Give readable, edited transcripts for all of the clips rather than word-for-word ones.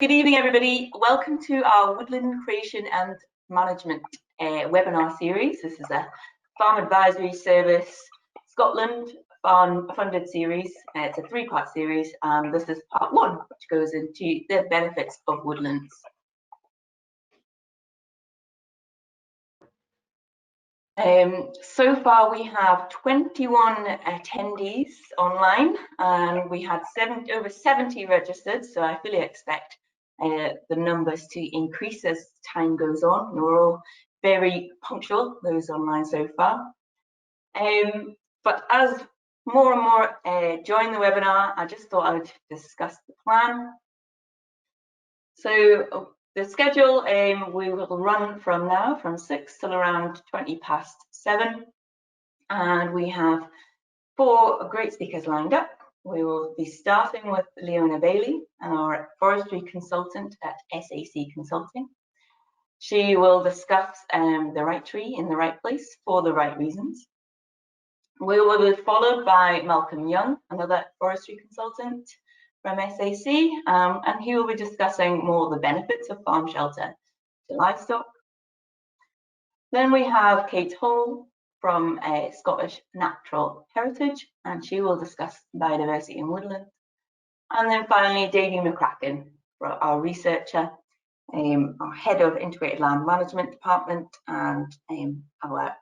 Good evening, everybody. Welcome to our Woodland Creation and Management webinar series. This is a Farm Advisory Service Scotland funded series. It's a three-part series, and this is part one, which goes into the benefits of woodlands. So far, we have 21 attendees online, and we had over 70 registered, so I fully expect the numbers to increase as time goes on. We're all very punctual, those online so far. But as more and more join the webinar, I just thought I would discuss the plan. So the schedule, we will run from now, from 6 till around 7:20, and we have 4 great speakers lined up. We will be starting with Leona Baillie, our forestry consultant at SAC Consulting. She will discuss the right tree in the right place for the right reasons. We will be followed by Malcolm Young, another forestry consultant from SAC, and he will be discussing more the benefits of farm shelter to livestock. Then we have Kate Holl from Scottish Natural Heritage, and she will discuss biodiversity in woodland. And then finally, Davy McCracken, our researcher, our head of Integrated Land Management Department, and our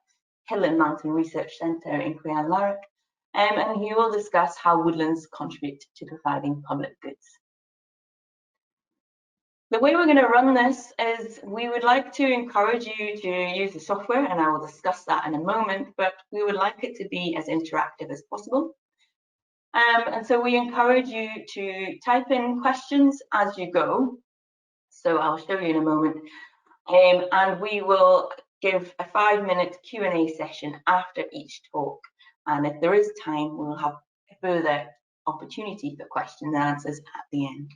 Hill and Mountain Research Centre in Crianlarich, and he will discuss how woodlands contribute to providing public goods. The way we're going to run this is we would like to encourage you to use the software, and I will discuss that in a moment, but we would like it to be as interactive as possible. And so we encourage you to type in questions as you go. So I'll show you in a moment. And we will give a 5-minute Q&A session after each talk. And if there is time, we'll have a further opportunity for questions and answers at the end.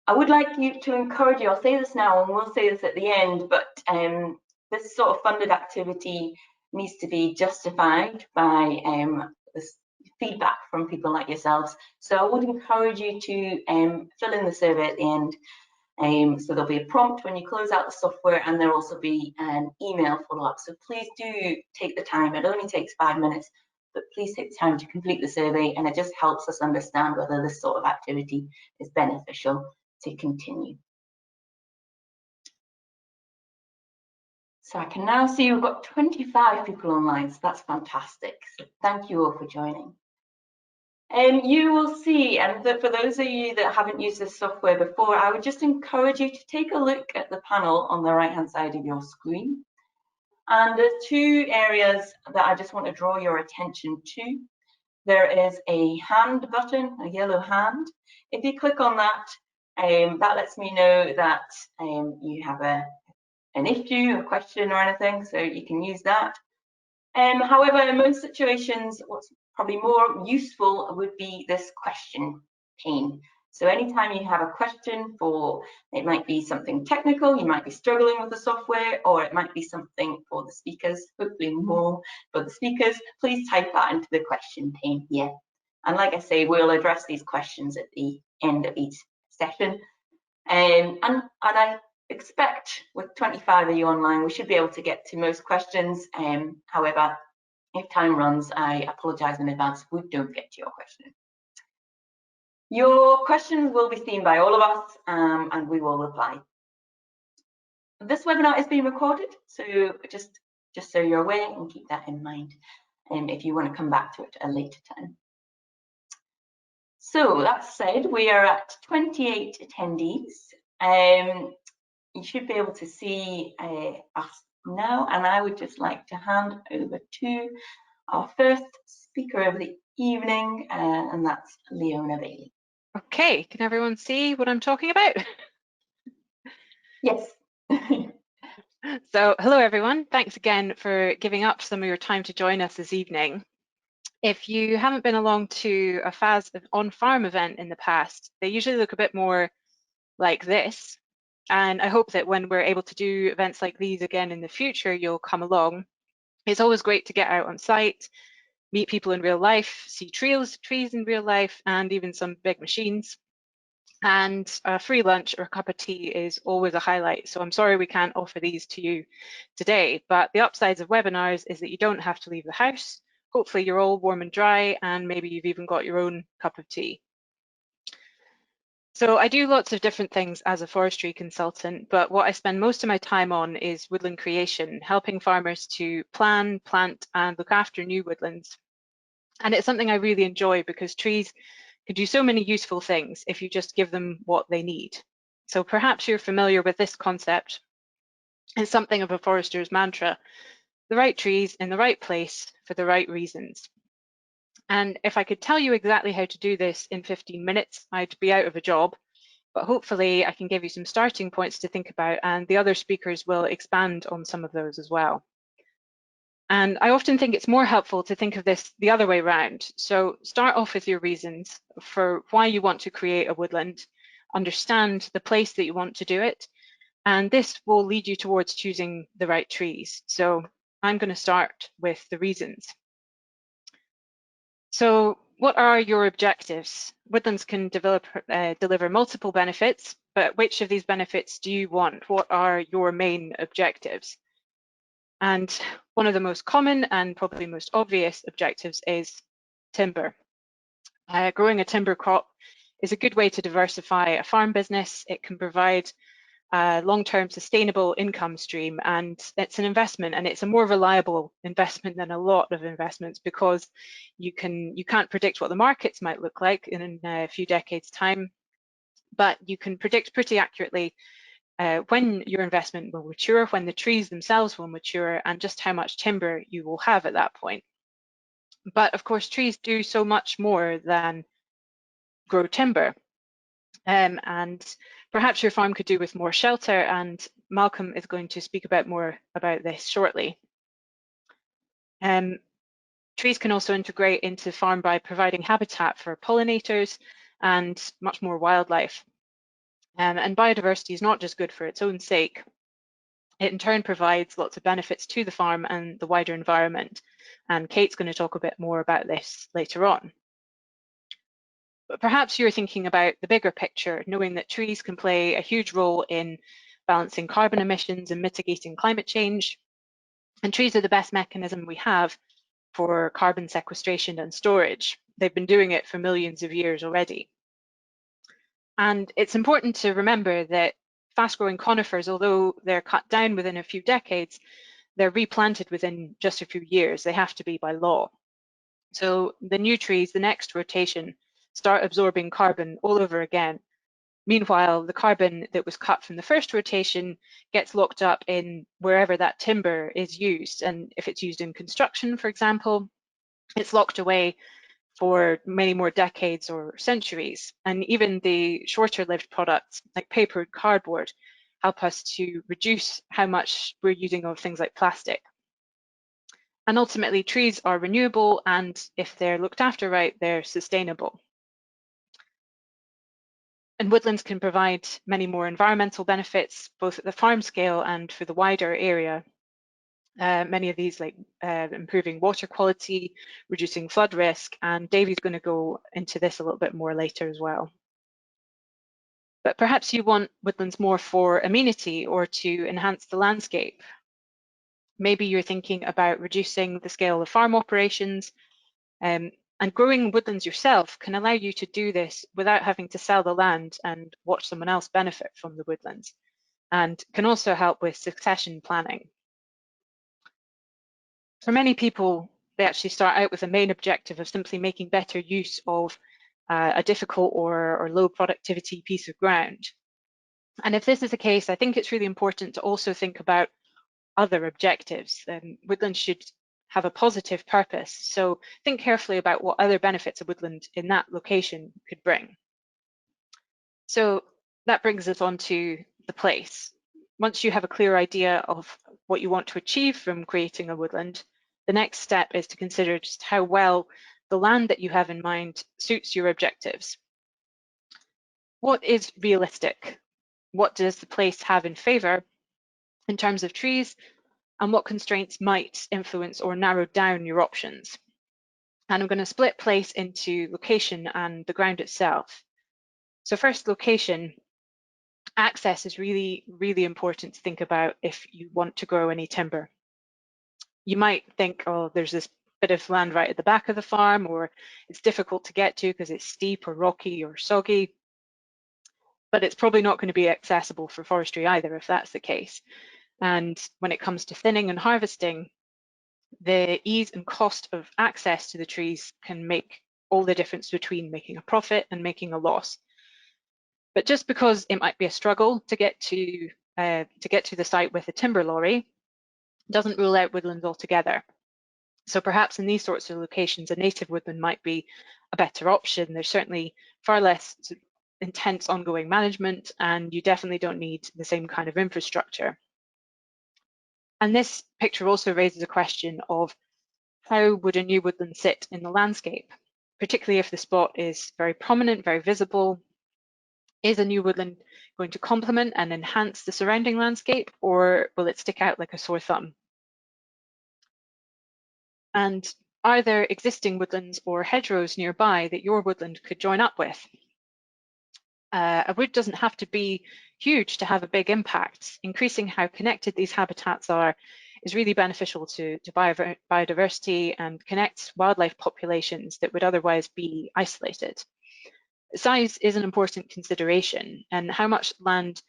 I would like you to encourage you, I'll say this now and we'll say this at the end, but this sort of funded activity needs to be justified by this feedback from people like yourselves. So I would encourage you to fill in the survey at the end. So there'll be a prompt when you close out the software, and there'll also be an email follow-up. So please do take the time. It only takes 5 minutes, but please take the time to complete the survey, and it just helps us understand whether this sort of activity is beneficial to continue. So I can now see we've got 25 people online, so that's fantastic. So thank you all for joining. You will see, and for those of you that haven't used this software before, I would just encourage you to take a look at the panel on the right-hand side of your screen. And there's 2 areas that I just want to draw your attention to. There is a hand button, a yellow hand. If you click on that, that lets me know that you have an issue, a question or anything, so you can use that. However, in most situations, what's probably more useful would be this question pane. So anytime you have a question it might be something technical, you might be struggling with the software, or it might be something for the speakers, hopefully more for the speakers, please type that into the question pane here. And like I say, we'll address these questions at the end of each session. And I expect with 25 of you online, we should be able to get to most questions. However, if time runs, I apologise in advance if we don't get to your question. Your questions will be seen by all of us, and we will reply. This webinar is being recorded, so just so you're aware, and keep that in mind if you want to come back to it at a later time. So that said, we are at 28 attendees. You should be able to see us now, and I would just like to hand over to our first speaker of the evening, and that's Leona Baillie. Okay, can everyone see what I'm talking about? Yes. So hello everyone, thanks again for giving up some of your time to join us this evening. If you haven't been along to a FAS on-farm event in the past, they usually look a bit more like this. And I hope that when we're able to do events like these again in the future, you'll come along. It's always great to get out on site, meet people in real life, see trees in real life, and even some big machines. And a free lunch or a cup of tea is always a highlight. So I'm sorry we can't offer these to you today, but the upsides of webinars is that you don't have to leave the house. Hopefully you're all warm and dry, and maybe you've even got your own cup of tea. So I do lots of different things as a forestry consultant, but what I spend most of my time on is woodland creation, helping farmers to plan, plant, and look after new woodlands. And it's something I really enjoy because trees can do so many useful things if you just give them what they need. So perhaps you're familiar with this concept. It's something of a forester's mantra: the right trees in the right place for the right reasons. And if I could tell you exactly how to do this in 15 minutes, I'd be out of a job. But hopefully I can give you some starting points to think about, and the other speakers will expand on some of those as well. And I often think it's more helpful to think of this the other way around. So start off with your reasons for why you want to create a woodland, understand the place that you want to do it, and this will lead you towards choosing the right trees. So I'm going to start with the reasons. So what are your objectives? Woodlands can deliver multiple benefits, but which of these benefits do you want? What are your main objectives? And one of the most common and probably most obvious objectives is timber. Growing a timber crop is a good way to diversify a farm business. It can provide a long-term sustainable income stream, and it's an investment, and it's a more reliable investment than a lot of investments because you can't predict what the markets might look like in a few decades' time, but you can predict pretty accurately when your investment will mature, when the trees themselves will mature, and just how much timber you will have at that point. But of course, trees do so much more than grow timber. And perhaps your farm could do with more shelter, and Malcolm is going to speak more about this shortly. Trees can also integrate into farm by providing habitat for pollinators and much more wildlife. And biodiversity is not just good for its own sake. It in turn provides lots of benefits to the farm and the wider environment. And Kate's going to talk a bit more about this later on. But perhaps you're thinking about the bigger picture, knowing that trees can play a huge role in balancing carbon emissions and mitigating climate change. And trees are the best mechanism we have for carbon sequestration and storage. They've been doing it for millions of years already. And it's important to remember that fast-growing conifers, although they're cut down within a few decades, they're replanted within just a few years. They have to be by law. So the new trees, the next rotation, start absorbing carbon all over again. Meanwhile, the carbon that was cut from the first rotation gets locked up in wherever that timber is used. And if it's used in construction, for example, it's locked away for many more decades or centuries. And even the shorter lived products like paper and cardboard help us to reduce how much we're using of things like plastic. And ultimately, trees are renewable, and if they're looked after right, they're sustainable. And woodlands can provide many more environmental benefits, both at the farm scale and for the wider area. Many of these, like improving water quality, reducing flood risk, and Davy's going to go into this a little bit more later as well. But perhaps you want woodlands more for amenity or to enhance the landscape. Maybe you're thinking about reducing the scale of farm operations, and growing woodlands yourself can allow you to do this without having to sell the land and watch someone else benefit from the woodlands, and can also help with succession planning. For many people, they actually start out with a main objective of simply making better use of a difficult or low productivity piece of ground. And if this is the case, I think it's really important to also think about other objectives. Woodlands should have a positive purpose. So think carefully about what other benefits a woodland in that location could bring. So that brings us on to the place. Once you have a clear idea of what you want to achieve from creating a woodland, the next step is to consider just how well the land that you have in mind suits your objectives. What is realistic? What does the place have in favor in terms of trees, and what constraints might influence or narrow down your options? And I'm going to split place into location and the ground itself. So first, location. Access is really, really important to think about if you want to grow any timber. You might think, oh, there's this bit of land right at the back of the farm, or it's difficult to get to because it's steep or rocky or soggy, but it's probably not going to be accessible for forestry either if that's the case. And when it comes to thinning and harvesting, the ease and cost of access to the trees can make all the difference between making a profit and making a loss. But just because it might be a struggle to get to the site with a timber lorry doesn't rule out woodlands altogether. So perhaps in these sorts of locations, a native woodland might be a better option. There's certainly far less intense ongoing management, and you definitely don't need the same kind of infrastructure. And this picture also raises a question of how would a new woodland sit in the landscape, particularly if the spot is very prominent, very visible. Is a new woodland going to complement and enhance the surrounding landscape, or will it stick out like a sore thumb? And are there existing woodlands or hedgerows nearby that your woodland could join up with? A wood doesn't have to be huge to have a big impact. Increasing how connected these habitats are is really beneficial to biodiversity and connects wildlife populations that would otherwise be isolated. Size is an important consideration, and how much land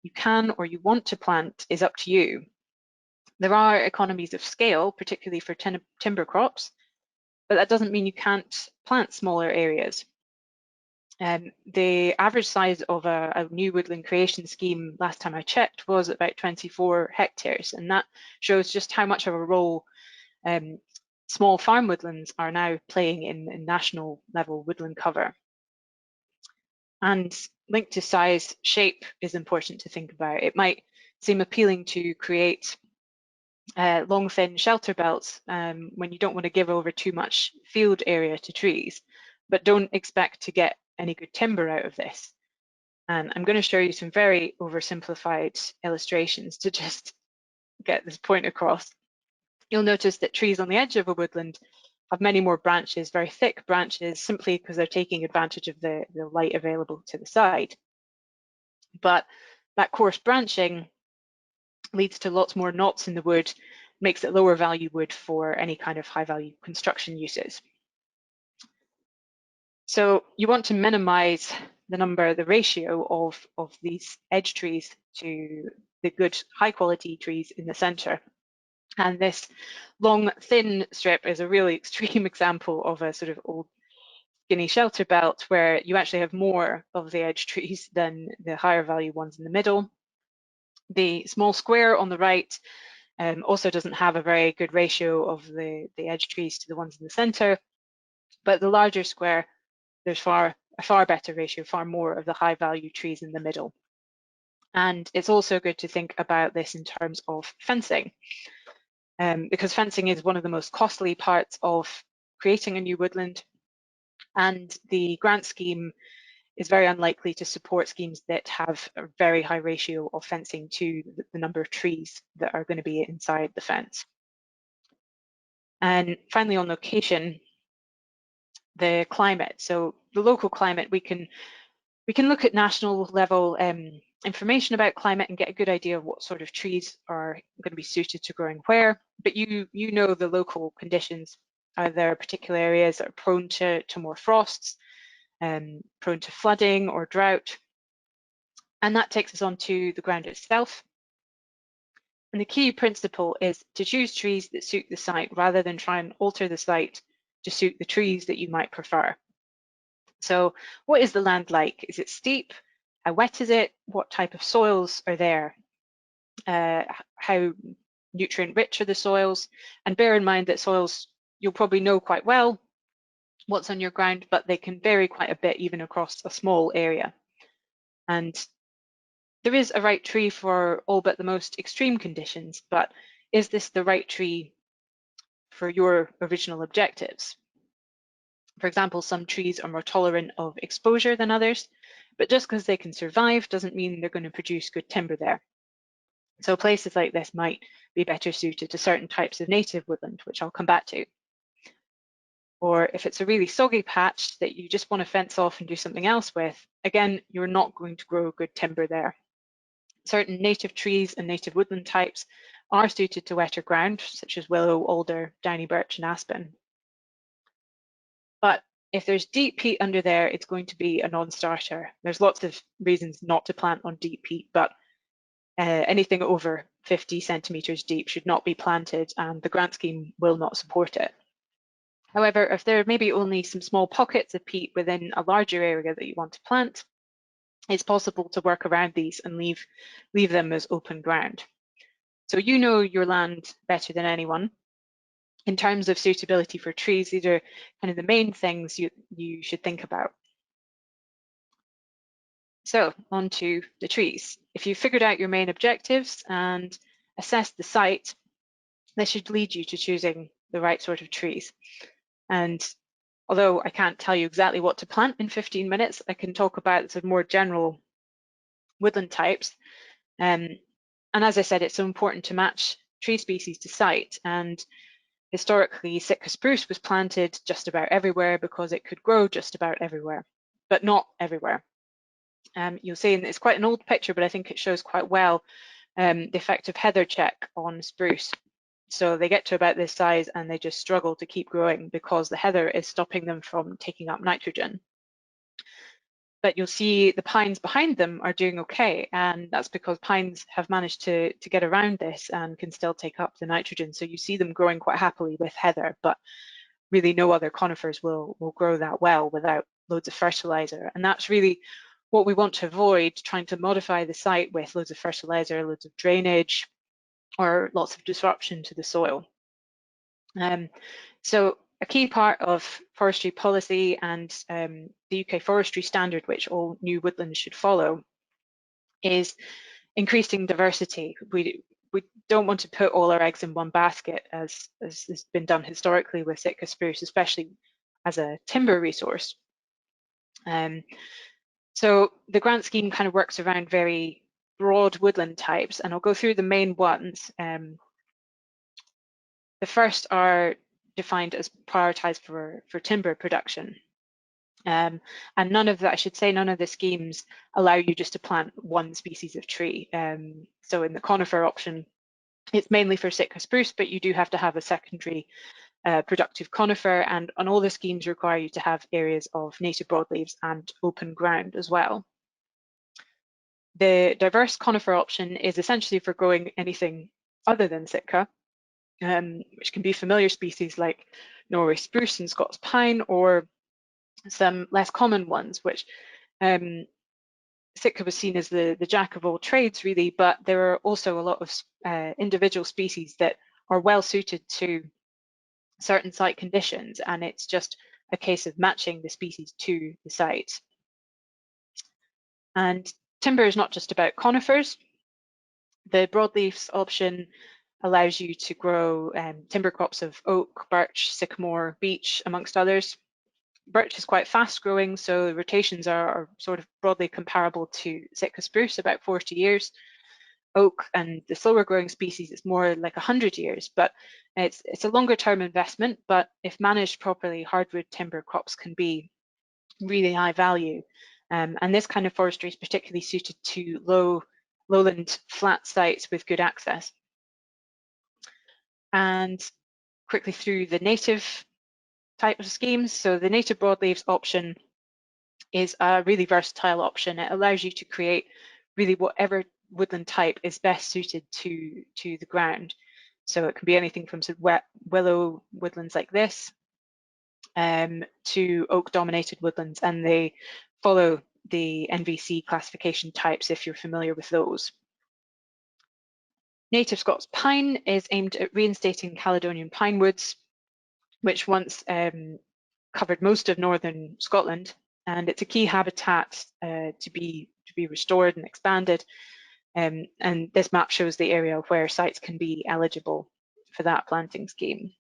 you can or you want to plant is up to you. There are economies of scale, particularly for timber crops, but that doesn't mean you can't plant smaller areas. The average size of a new woodland creation scheme last time I checked was about 24 hectares, and that shows just how much of a role small farm woodlands are now playing in national level woodland cover. And linked to size, shape is important to think about. It might seem appealing to create long, thin shelter belts when you don't want to give over too much field area to trees, but don't expect to get any good timber out of this. And I'm going to show you some very oversimplified illustrations to just get this point across. You'll notice that trees on the edge of a woodland have many more branches, very thick branches, simply because they're taking advantage of the light available to the side. But that coarse branching leads to lots more knots in the wood, makes it lower value wood for any kind of high value construction uses. So you want to minimize the ratio of these edge trees to the good high quality trees in the center. And this long, thin strip is a really extreme example of a sort of old skinny shelter belt where you actually have more of the edge trees than the higher value ones in the middle. The small square on the right also doesn't have a very good ratio of the edge trees to the ones in the center, but the larger square, there's a far better ratio, far more of the high value trees in the middle. And it's also good to think about this in terms of fencing. Because fencing is one of the most costly parts of creating a new woodland, and the grant scheme is very unlikely to support schemes that have a very high ratio of fencing to the number of trees that are going to be inside the fence. And finally, on location, the climate. So the local climate, we can look at national level information about climate and get a good idea of what sort of trees are going to be suited to growing where, but you know the local conditions. Are there particular areas that are prone to more frosts, prone to flooding or drought? And that takes us on to the ground itself. And the key principle is to choose trees that suit the site rather than try and alter the site to suit the trees that you might prefer. So what is the land like? Is it steep? How wet is it? What type of soils are there? How nutrient rich are the soils? And bear in mind that soils, you'll probably know quite well what's on your ground, but they can vary quite a bit even across a small area. And there is a right tree for all but the most extreme conditions, but is this the right tree for your original objectives? For example, some trees are more tolerant of exposure than others, but just because they can survive doesn't mean they're going to produce good timber there. So places like this might be better suited to certain types of native woodland, which I'll come back to. or if it's a really soggy patch that you just want to fence off and do something else with, again, you're not going to grow good timber there. Certain native trees and native woodland types are suited to wetter ground, such as willow, alder, downy birch, and aspen. But if there's deep peat under there, it's going to be a non-starter. There's lots of reasons not to plant on deep peat, but anything over 50 centimetres deep should not be planted, and the grant scheme will not support it. However, if there are maybe only some small pockets of peat within a larger area that you want to plant, it's possible to work around these and leave them as open ground. So you know your land better than anyone. In terms of suitability for trees, these are kind of the main things you should think about. So on to the trees. If you've figured out your main objectives and assessed the site, this should lead you to choosing the right sort of trees. And although I can't tell you exactly what to plant in 15 minutes, I can talk about some more general woodland types. And as I said, it's so important to match tree species to site. And historically, Sitka spruce was planted just about everywhere because it could grow just about everywhere, but not everywhere. You'll see, and it's quite an old picture, but I think it shows quite well the effect of heather check on spruce. So they get to about this size and they just struggle to keep growing because the heather is stopping them from taking up nitrogen. But you'll see the pines behind them are doing okay, and that's because pines have managed to get around this and can still take up the nitrogen. So you see them growing quite happily with heather, but really no other conifers will grow that well without loads of fertilizer. And that's really what we want to avoid, trying to modify the site with loads of fertilizer, loads of drainage, or lots of disruption to the soil. So a key part of forestry policy and the UK forestry standard, which all new woodlands should follow, is increasing diversity. We don't want to put all our eggs in one basket, as has been done historically with Sitka spruce, especially as a timber resource. So the grant scheme kind of works around very broad woodland types, and I'll go through the main ones. The first are defined as prioritised for timber production. And none of that, I should say, none of the schemes allow you just to plant one species of tree. So in the conifer option, it's mainly for Sitka spruce, but you do have to have a secondary productive conifer, and all the schemes require you to have areas of native broadleaves and open ground as well. The diverse conifer option is essentially for growing anything other than Sitka, which can be familiar species like Norway spruce and Scots pine, or some less common ones, which Sitka was seen as the jack of all trades, really, but there are also a lot of individual species that are well suited to certain site conditions, and it's just a case of matching the species to the site. And timber is not just about conifers. The broadleaves option allows you to grow timber crops of oak, birch, sycamore, beech, amongst others. Birch is quite fast growing, so the rotations are sort of broadly comparable to Sitka spruce, about 40 years. Oak and the slower growing species, it's more like 100 years, but it's a longer term investment, but if managed properly, hardwood timber crops can be really high value. And this kind of forestry is particularly suited to lowland flat sites with good access. And quickly through the native type of schemes. So the native broadleaves option is a really versatile option. It allows you to create really whatever woodland type is best suited to the ground. So it can be anything from sort of wet willow woodlands like this to oak dominated woodlands, and they follow the NVC classification types if you're familiar with those. Native Scots pine is aimed at reinstating Caledonian pine woods, which once covered most of northern Scotland, and it's a key habitat to be restored and expanded. And this map shows the area where sites can be eligible for that planting scheme.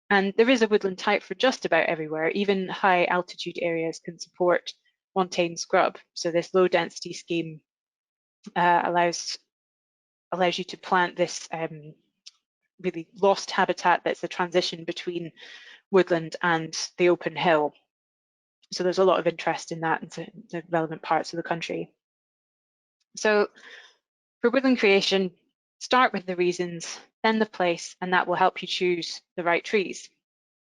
And there is a woodland type for just about everywhere. Even high altitude areas can support montane scrub. So this low density scheme allows you to plant this really lost habitat that's a transition between woodland and the open hill. So there's a lot of interest in that in the relevant parts of the country. So for woodland creation, start with the reasons, then the place, and that will help you choose the right trees.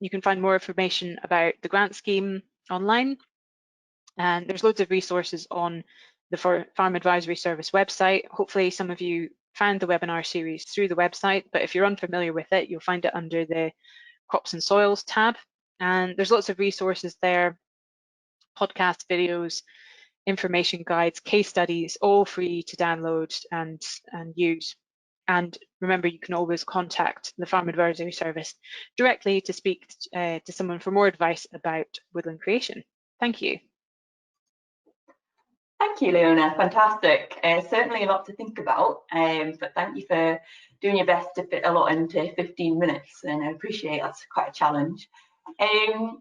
You can find more information about the grant scheme online, and there's loads of resources on the Farm Advisory Service website. Hopefully some of you found the webinar series through the website, but if you're unfamiliar with it, you'll find it under the Crops and Soils tab. And there's lots of resources there, podcast videos, information guides, case studies, all free to download and use. And remember, you can always contact the Farm Advisory Service directly to speak to someone for more advice about woodland creation. Thank you. Thank you, Leona. Fantastic. Certainly a lot to think about, but thank you for doing your best to fit a lot into 15 minutes, and I appreciate that's quite a challenge.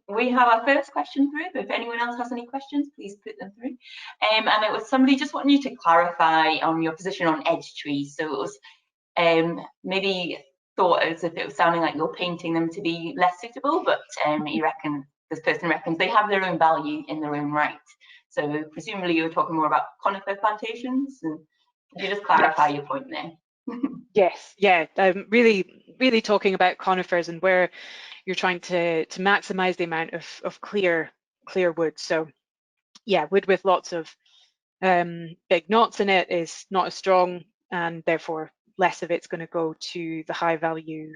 We have our first question through. If anyone else has any questions, please put them through. And it was somebody just wanting you to clarify on your position on edge trees. So it was maybe thought as if it was sounding like you're painting them to be less suitable, but you reckon this person reckons they have their own value in their own right. So presumably you were talking more about conifer plantations, and could you just clarify your point there? Yes, yeah, really talking about conifers and where you're trying to maximize the amount of clear wood. So yeah, wood with lots of big knots in it is not as strong, and therefore less of it's going to go to the high value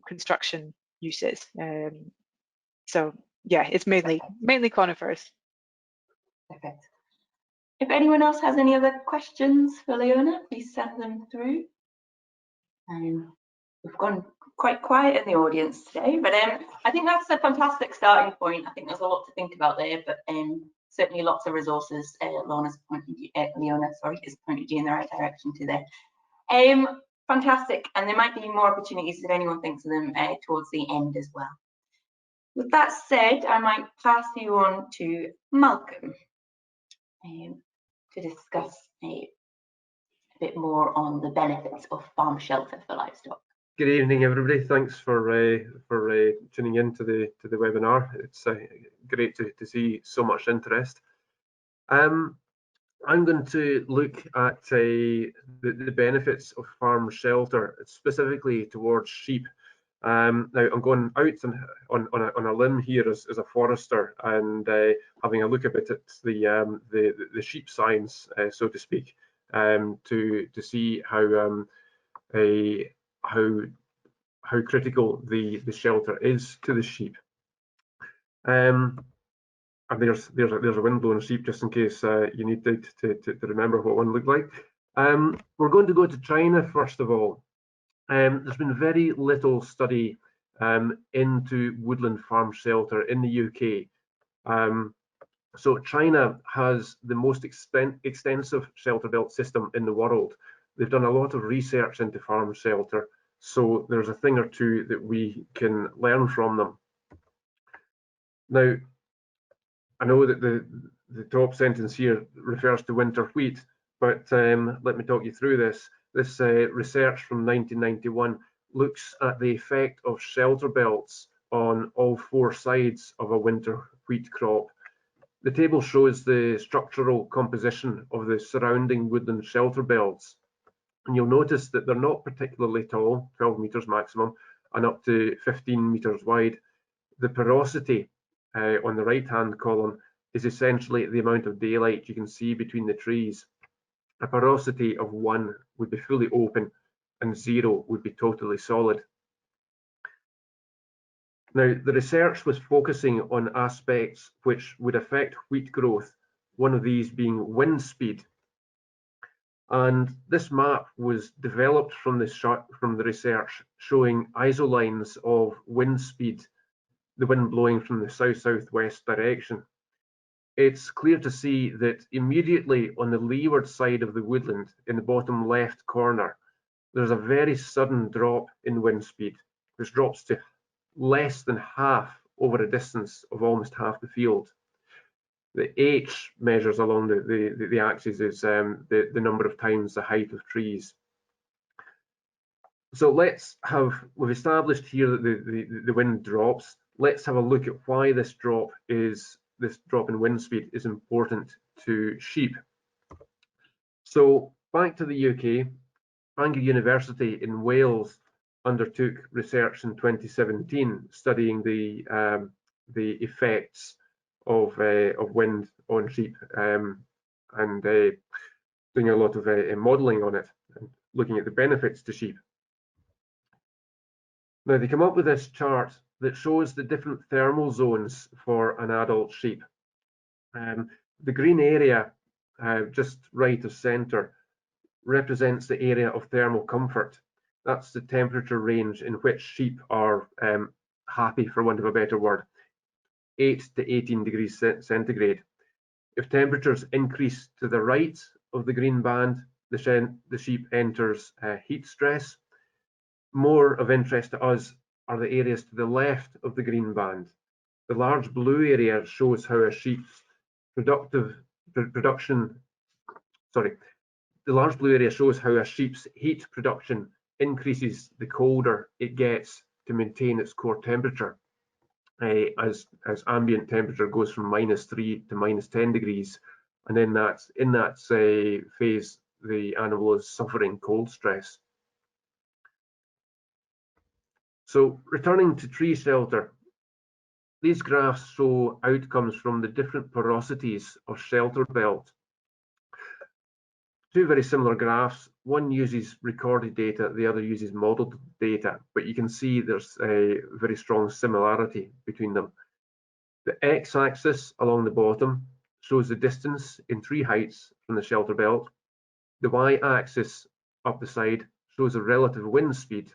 construction uses. So yeah, it's mainly conifers. Perfect. If anyone else has any other questions for Leona, please send them through. We've gone quite quiet in the audience today, but I think that's a fantastic starting point. I think there's a lot to think about there, but certainly lots of resources Leona is pointing you in the right direction to there. Fantastic, and there might be more opportunities if anyone thinks of them towards the end as well. With that said, I might pass you on to Malcolm to discuss a bit more on the benefits of farm shelter for livestock. Good evening, everybody. Thanks for tuning in to the webinar. It's great to see so much interest. I'm going to look at the benefits of farm shelter, specifically towards sheep. Now I'm going out on a limb here as a forester and having a look a bit at the sheep science, so to speak, to see how critical the shelter is to the sheep. And there's a wind-blown sheep, just in case you need to remember what one looked like. We're going to go to China first of all. There's been very little study into woodland farm shelter in the UK. So China has the most extensive shelter belt system in the world. They've done a lot of research into farm shelter, so there's a thing or two that we can learn from them. Now, I know that the top sentence here refers to winter wheat, but let me talk you through this. This research from 1991 looks at the effect of shelter belts on all four sides of a winter wheat crop. The table shows the structural composition of the surrounding woodland shelter belts. And you'll notice that they're not particularly tall, 12 meters maximum, and up to 15 meters wide. The porosity on the right-hand column is essentially the amount of daylight you can see between the trees. A porosity of 1 would be fully open and 0 would be totally solid. Now, the research was focusing on aspects which would affect wheat growth, one of these being wind speed. And this map was developed from the research, showing isolines of wind speed, the wind blowing from the south-southwest direction. It's clear to see that immediately on the leeward side of the woodland, in the bottom left corner, there's a very sudden drop in wind speed, which drops to less than half over a distance of almost half the field. The H measures along the axis is the number of times the height of trees. So we've established here that the wind drops. let's have a look at why this drop in wind speed is important to sheep. So back to the UK, Bangor University in Wales undertook research in 2017 studying the effects of wind on sheep and doing a lot of modelling on it and looking at the benefits to sheep. Now they come up with this chart that shows the different thermal zones for an adult sheep. The green area just right of centre represents the area of thermal comfort. That's the temperature range in which sheep are happy, for want of a better word, 8 to 18 degrees centigrade. If temperatures increase to the right of the green band, the sheep enters heat stress. More of interest to us are the areas to the left of the green band. The large blue area shows how a sheep's the large blue area shows how a sheep's heat production increases the colder it gets to maintain its core temperature. As ambient temperature goes from -3 to -10 degrees, and in that phase, the animal is suffering cold stress. So returning to tree shelter, these graphs show outcomes from the different porosities of shelter belt. Two very similar graphs. One uses recorded data, the other uses modelled data, but you can see there's a very strong similarity between them. The x-axis along the bottom shows the distance in tree heights from the shelter belt. The y-axis up the side shows a relative wind speed.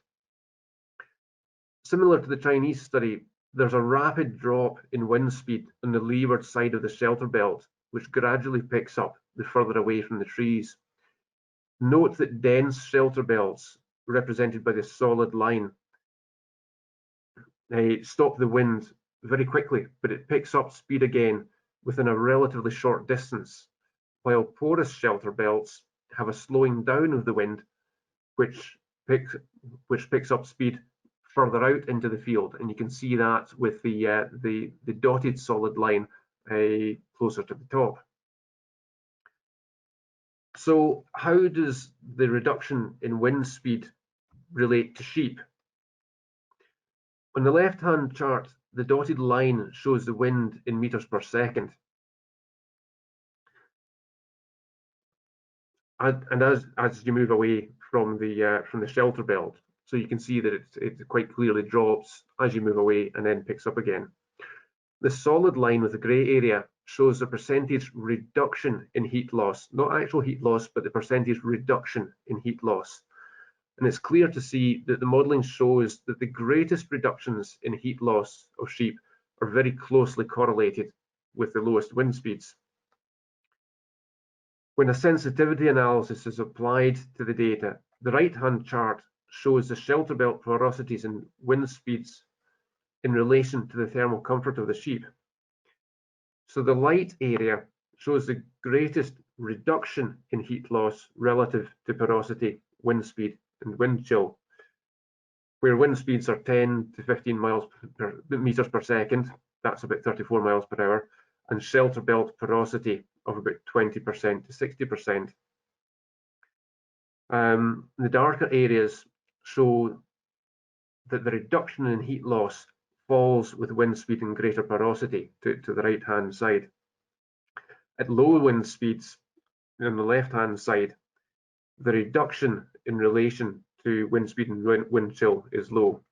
Similar to the Chinese study, there's a rapid drop in wind speed on the leeward side of the shelter belt, which gradually picks up the further away from the trees. Note that dense shelter belts, represented by this solid line, stop the wind very quickly, but it picks up speed again within a relatively short distance, while porous shelter belts have a slowing down of the wind, which picks up speed further out into the field, and you can see that with the dotted solid line closer to the top. So how does the reduction in wind speed relate to sheep? On the left-hand chart, the dotted line shows the wind in meters per second. And as you move away from the shelter belt, so you can see that it quite clearly drops as you move away and then picks up again. The solid line with the grey area shows the percentage reduction in heat loss, not actual heat loss, but the percentage reduction in heat loss. And it's clear to see that the modelling shows that the greatest reductions in heat loss of sheep are very closely correlated with the lowest wind speeds. When a sensitivity analysis is applied to the data, the right-hand chart shows the shelter belt porosities and wind speeds in relation to the thermal comfort of the sheep. So the light area shows the greatest reduction in heat loss relative to porosity, wind speed, and wind chill, where wind speeds are 10 to 15 meters per second, that's about 34 miles per hour, and shelter belt porosity of about 20% to 60%. The darker areas show that the reduction in heat loss falls with wind speed and greater porosity to the right-hand side. At low wind speeds, on the left-hand side, the reduction in relation to wind speed and wind chill is low.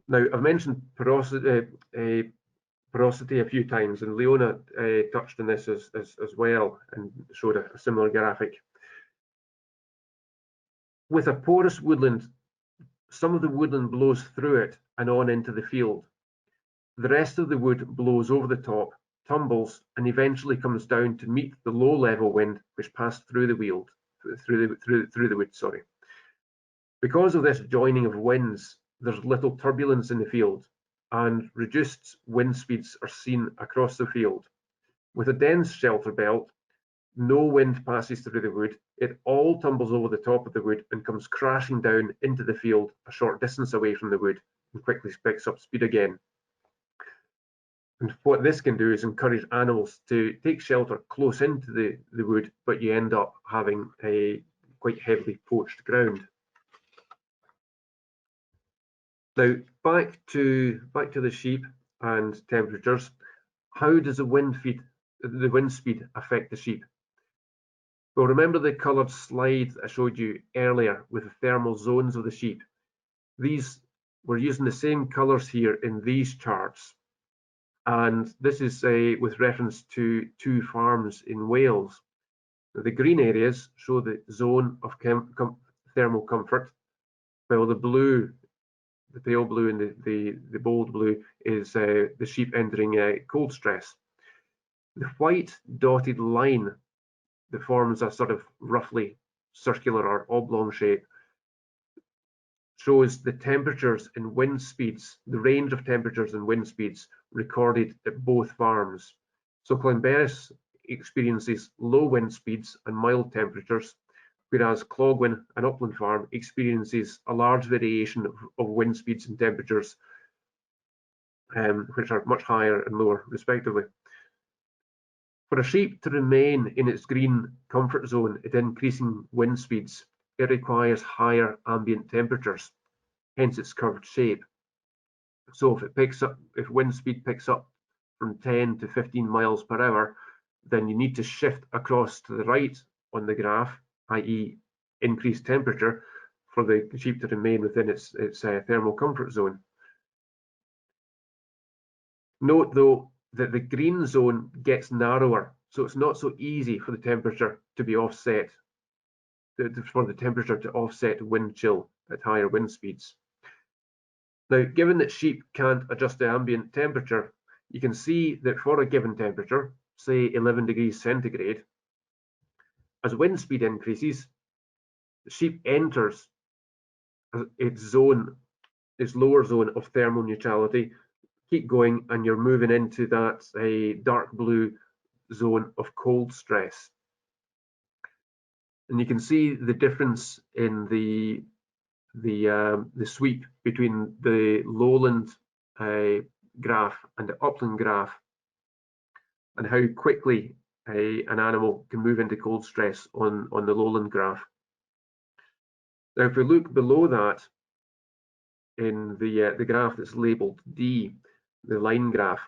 Now, I've mentioned porosity a few times, and Leona touched on this as well and showed a similar graphic. With a porous woodland, some of the woodland blows through it and on into the field. The rest of the wood blows over the top, tumbles, and eventually comes down to meet the low-level wind which passed through the wood. Sorry. Because of this joining of winds, there's little turbulence in the field, and reduced wind speeds are seen across the field. With a dense shelter belt, no wind passes through the wood. It all tumbles over the top of the wood and comes crashing down into the field a short distance away from the wood, and quickly picks up speed again. And what this can do is encourage animals to take shelter close into the wood, but you end up having a quite heavily poached ground. Now back to the sheep and temperatures. How does the wind speed affect the sheep? Well, remember the coloured slide I showed you earlier with the thermal zones of the sheep. We're using the same colours here in these charts, and this is with reference to 2 farms in Wales. Now, the green areas show the zone of thermal comfort, while the blue, the pale blue and the bold blue is the sheep entering cold stress. The white dotted line that forms a sort of roughly circular or oblong shape shows the temperatures and wind speeds, the range of temperatures and wind speeds recorded at both farms. So Clonberis experiences low wind speeds and mild temperatures, whereas Clogwyn, an upland farm, experiences a large variation of wind speeds and temperatures, which are much higher and lower respectively. For a sheep to remain in its green comfort zone at increasing wind speeds, it requires higher ambient temperatures, hence its curved shape. So if wind speed picks up from 10 to 15 miles per hour, then you need to shift across to the right on the graph, i.e. increase temperature, for the sheep to remain within its thermal comfort zone. Note though that the green zone gets narrower, so it's not so easy for the temperature to be offset, for the temperature to offset wind chill at higher wind speeds. Now, given that sheep can't adjust the ambient temperature, you can see that for a given temperature, say 11 degrees centigrade, as wind speed increases, the sheep enters its lower zone of thermal neutrality. Keep going, and you're moving into that dark blue zone of cold stress. And you can see the difference in the sweep between the lowland graph and the upland graph, and how quickly an animal can move into cold stress on the lowland graph. Now, if we look below that in the graph that's labelled D, the line graph,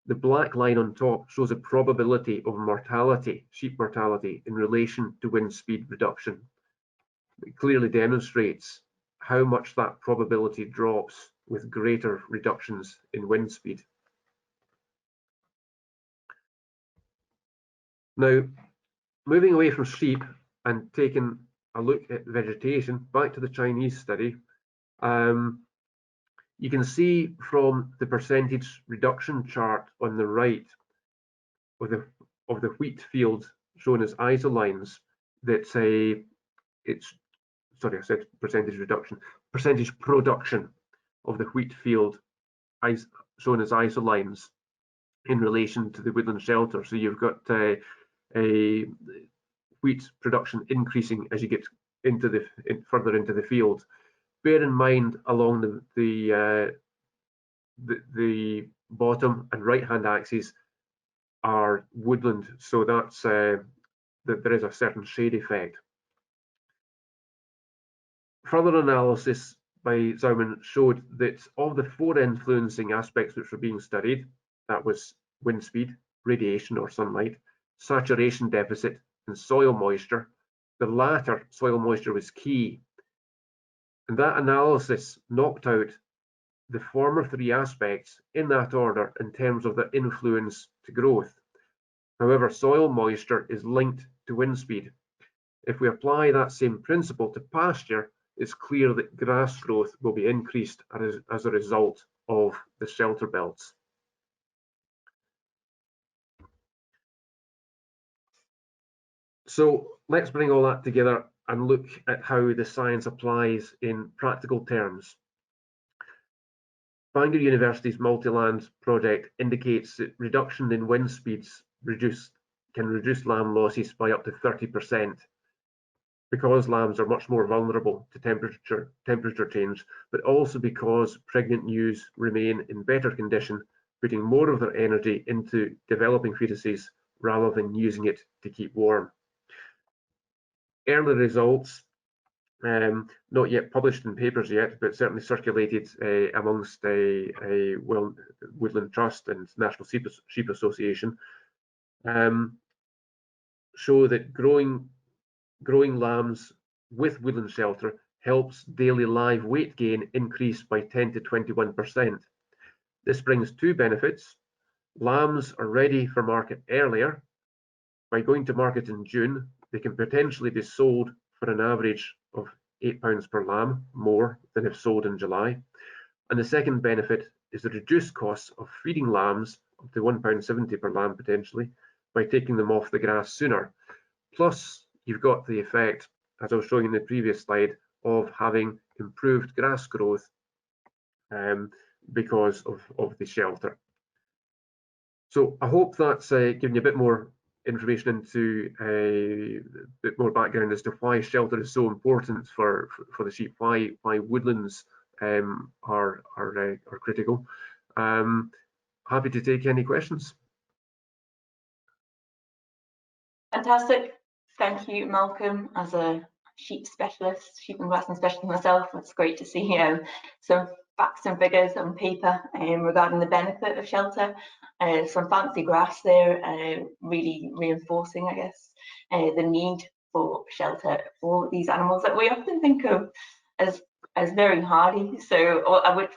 the black line on top shows a probability of mortality, sheep mortality, in relation to wind speed reduction. It clearly demonstrates how much that probability drops with greater reductions in wind speed. Now, moving away from sheep and taking a look at vegetation, back to the Chinese study, you can see from the percentage reduction chart on the right of the wheat field shown as isolines that sorry, I said percentage reduction, percentage production of the wheat field shown as isolines in relation to the woodland shelter. So you've got a wheat production increasing as you get further into the field. Bear in mind, along the bottom and right hand axes are woodland, so that's that there is a certain shade effect. Further analysis by Zauman showed that of the 4 influencing aspects which were being studied, that was wind speed, radiation or sunlight, saturation deficit, and soil moisture. The latter, soil moisture, was key. And that analysis knocked out the former 3 aspects in that order in terms of their influence to growth. However, soil moisture is linked to wind speed. If we apply that same principle to pasture, it's clear that grass growth will be increased as a result of the shelter belts. So let's bring all that together and look at how the science applies in practical terms. Bangor University's multi-land project indicates that reduction in wind speeds can reduce land losses by up to 30%. because lambs are much more vulnerable to temperature change, but also because pregnant ewes remain in better condition, putting more of their energy into developing fetuses rather than using it to keep warm. Early results, not yet published in papers yet, but certainly circulated amongst Woodland Trust and National Sheep Association, show that growing lambs with woodland shelter helps daily live weight gain increase by 10 to 21%. This brings two benefits. Lambs are ready for market earlier. By going to market in June, they can potentially be sold for an average of £8 per lamb, more than if sold in July. And the second benefit is the reduced costs of feeding lambs up to £1.70 per lamb potentially by taking them off the grass sooner. Plus, you've got the effect, as I was showing in the previous slide, of having improved grass growth because of the shelter. So I hope that's given you a bit more information into a bit more background as to why shelter is so important for the sheep, why woodlands are critical. Happy to take any questions. Fantastic. Thank you, Malcolm. As a sheep specialist, sheep and grassland specialist myself, it's great to see some facts and figures on paper regarding the benefit of shelter. Some fancy graphs there, really reinforcing, I guess, the need for shelter for these animals that we often think of as very hardy,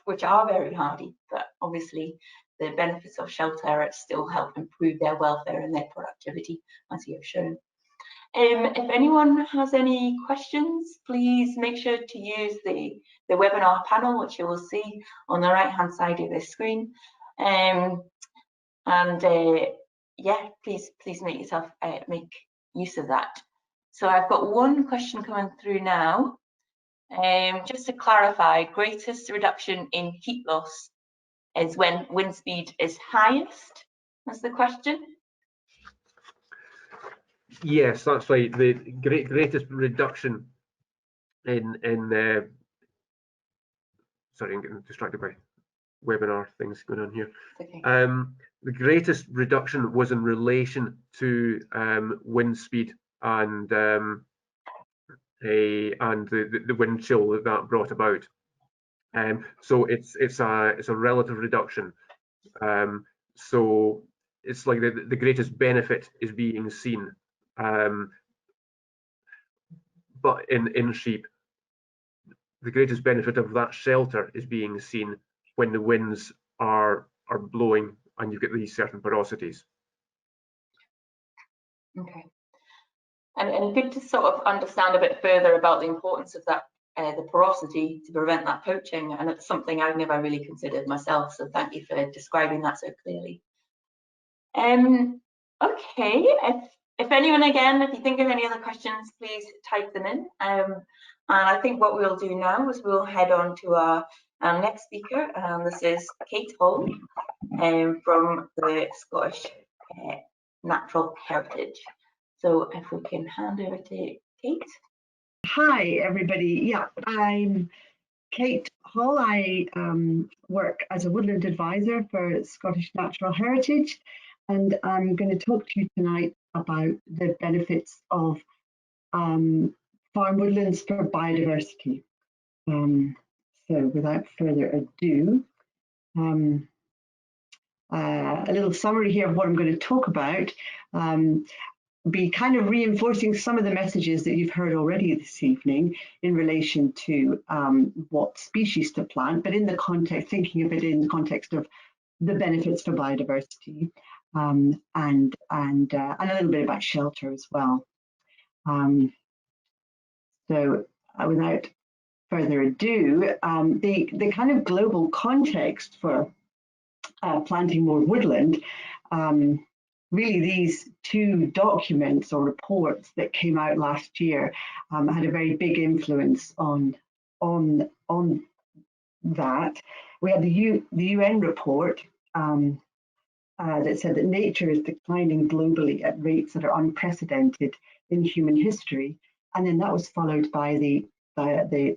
which are very hardy, but obviously the benefits of shelter still help improve their welfare and their productivity, as you have shown. If anyone has any questions, please make sure to use the webinar panel, which you will see on the right-hand side of the screen. Yeah, please make use of that. So I've got one question coming through now. Just to clarify, greatest reduction in heat loss is when wind speed is highest? That's the question. Yes, that's right. The greatest reduction in sorry, I'm getting distracted by webinar things going on here. Okay. The greatest reduction was in relation to wind speed and the wind chill that brought about. So it's a relative reduction. So it's like the greatest benefit is being seen. But in sheep, the greatest benefit of that shelter is being seen when the winds are blowing and you get these certain porosities. Okay. And good to sort of understand a bit further about the importance of that, the porosity to prevent that poaching, and it's something I've never really considered myself, so thank you for describing that so clearly. Okay, if anyone, again, if you think of any other questions, please type them in. And I think what we'll do now is we'll head on to our next speaker. This is Kate Holl from the Scottish Natural Heritage. So if we can hand over to Kate. Hi, everybody. Yeah, I'm Kate Holl. I work as a woodland advisor for Scottish Natural Heritage, and I'm going to talk to you tonight about the benefits of farm woodlands for biodiversity. So without further ado, a little summary here of what I'm going to talk about. Be kind of reinforcing some of the messages that you've heard already this evening in relation to what species to plant, but in the context, thinking of it in the context of the benefits for biodiversity, and a little bit about shelter as well. So without further ado, the kind of global context for planting more woodland, really these two documents or reports that came out last year had a very big influence on that. We had the UN report that said that nature is declining globally at rates that are unprecedented in human history, And then that was followed by the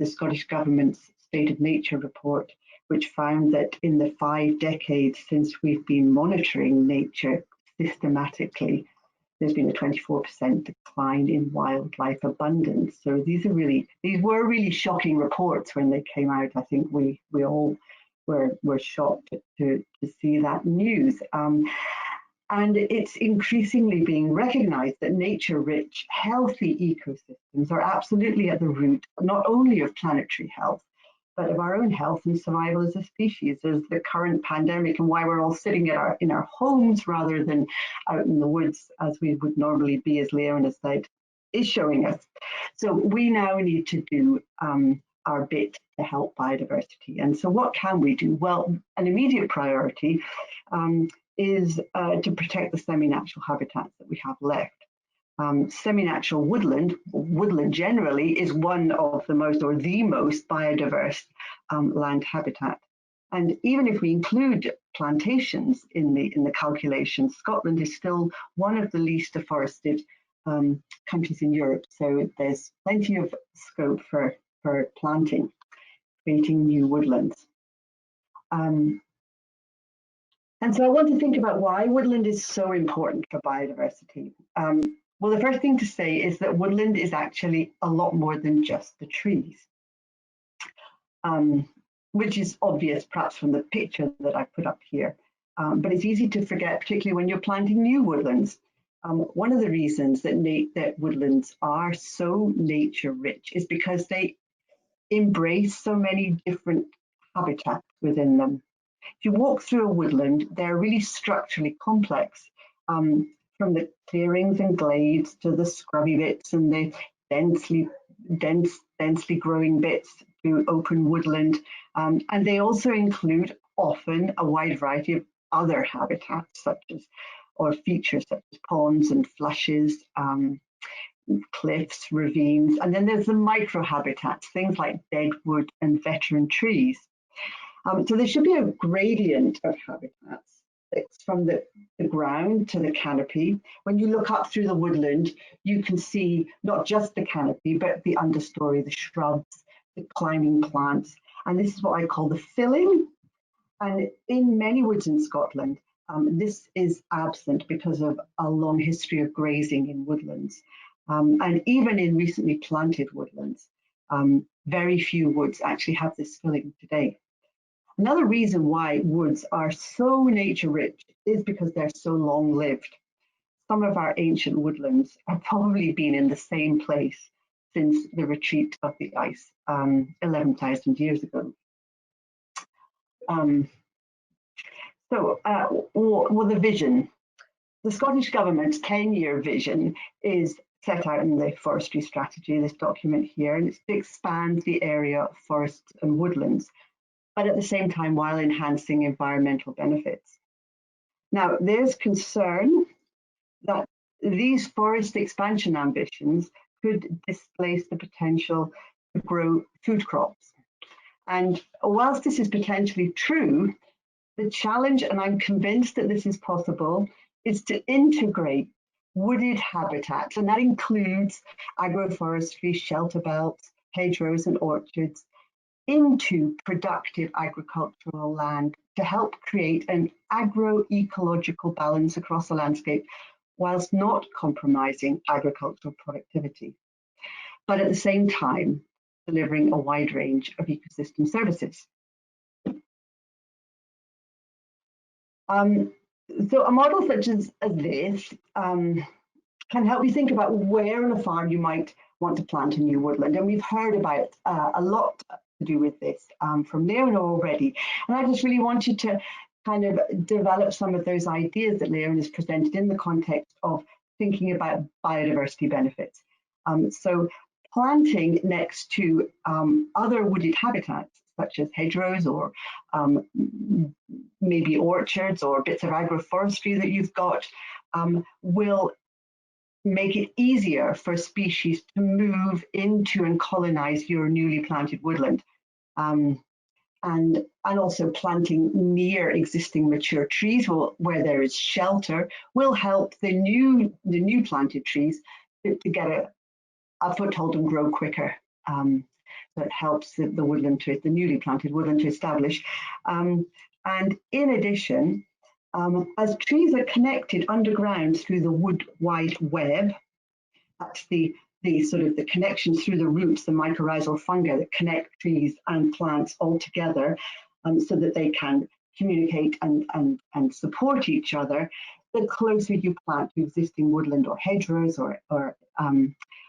Scottish Government's State of Nature report, which found that in the 5 decades since we've been monitoring nature systematically, there's been a 24% decline in wildlife abundance. So these were really shocking reports when they came out. I think we all were shocked to see that news. And it's increasingly being recognized that nature-rich, healthy ecosystems are absolutely at the root, not only of planetary health, but of our own health and survival as a species. As the current pandemic and why we're all sitting in our homes rather than out in the woods as we would normally be, as Leona said, is showing us. So we now need to do our bit to help biodiversity. And so what can we do? Well, an immediate priority is to protect the semi-natural habitats that we have left. Semi-natural woodland generally is one of the most or the most biodiverse land habitat. And even if we include plantations in the calculation, Scotland is still one of the least afforested countries in Europe. So there's plenty of scope for planting, creating new woodlands. And so I want to think about why woodland is so important for biodiversity. Well, the first thing to say is that woodland is actually a lot more than just the trees, which is obvious perhaps from the picture that I put up here. But it's easy to forget, particularly when you're planting new woodlands. One of the reasons that woodlands are so nature rich is because they embrace so many different habitats within them. If you walk through a woodland, they're really structurally complex, from the clearings and glades to the scrubby bits and the densely growing bits to open woodland. And they also include often a wide variety of other habitats or features such as ponds and flushes, cliffs, ravines. And then there's the microhabitats, things like deadwood and veteran trees. So there should be a gradient of habitats. It's from the ground to the canopy. When you look up through the woodland, you can see not just the canopy, but the understory, the shrubs, the climbing plants. And this is what I call the filling. And in many woods in Scotland, this is absent because of a long history of grazing in woodlands. And even in recently planted woodlands, very few woods actually have this filling today. Another reason why woods are so nature rich is because they're so long lived. Some of our ancient woodlands have probably been in the same place since the retreat of the ice 11,000 years ago. Well, the vision. The Scottish Government's 10-year vision is set out in the forestry strategy, this document here, and it's to expand the area of forests and woodlands, but at the same time while enhancing environmental benefits. Now, there's concern that these forest expansion ambitions could displace the potential to grow food crops. And whilst this is potentially true, the challenge, and I'm convinced that this is possible, is to integrate wooded habitats, and that includes agroforestry, shelter belts, hedgerows and orchards, into productive agricultural land to help create an agroecological balance across the landscape whilst not compromising agricultural productivity, but at the same time delivering a wide range of ecosystem services. So a model such as this can help you think about where on a farm you might want to plant a new woodland. And we've heard about a lot to do with this from Leona already. And I just really wanted to kind of develop some of those ideas that Leona has presented in the context of thinking about biodiversity benefits. So planting next to other wooded habitats, such as hedgerows or maybe orchards or bits of agroforestry that you've got, will make it easier for species to move into and colonize your newly planted woodland. And also planting near existing mature trees where there is shelter will help the new planted trees to get a foothold and grow quicker. So it helps the woodland the newly planted woodland to establish. And in addition, as trees are connected underground through the wood wide web, that's the sort of the connections through the roots, the mycorrhizal fungi that connect trees and plants all together, so that they can communicate and support each other. The closer you plant to existing woodland or hedgerows or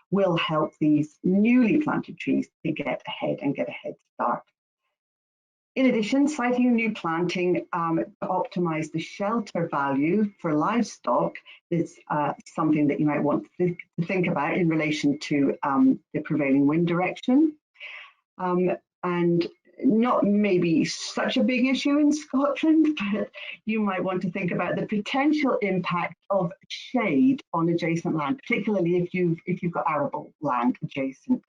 will help these newly planted trees to get ahead and get a head start. In addition, siting new planting to optimize the shelter value for livestock is something that you might want to think about in relation to the prevailing wind direction. And not maybe such a big issue in Scotland, but you might want to think about the potential impact of shade on adjacent land, particularly if you've got arable land adjacent.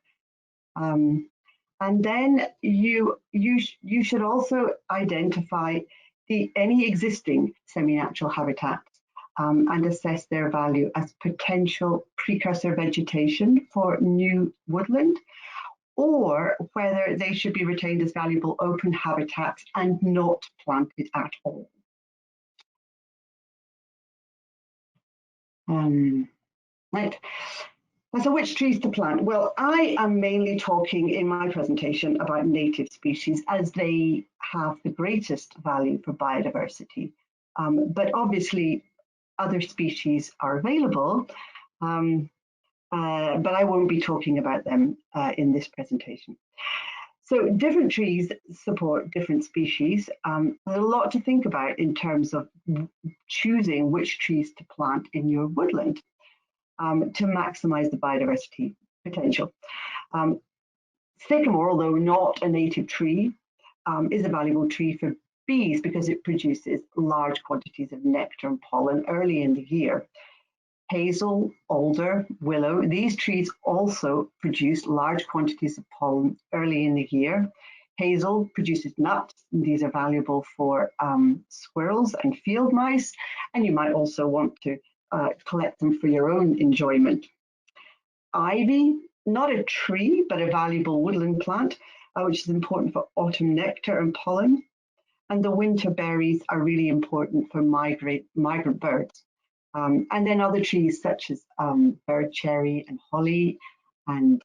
And then you should also identify any existing semi-natural habitats and assess their value as potential precursor vegetation for new woodland, or whether they should be retained as valuable open habitats and not planted at all. Right. So which trees to plant? Well, I am mainly talking in my presentation about native species as they have the greatest value for biodiversity. But obviously other species are available, but I won't be talking about them in this presentation. So different trees support different species. There's a lot to think about in terms of choosing which trees to plant in your woodland to maximize the biodiversity potential. Sycamore, although not a native tree, is a valuable tree for bees because it produces large quantities of nectar and pollen early in the year. Hazel, alder, willow, these trees also produce large quantities of pollen early in the year. Hazel produces nuts, and these are valuable for squirrels and field mice, and you might also want to collect them for your own enjoyment. Ivy, not a tree, but a valuable woodland plant, which is important for autumn nectar and pollen. And the winter berries are really important for migrant birds. And then other trees such as bird cherry and holly and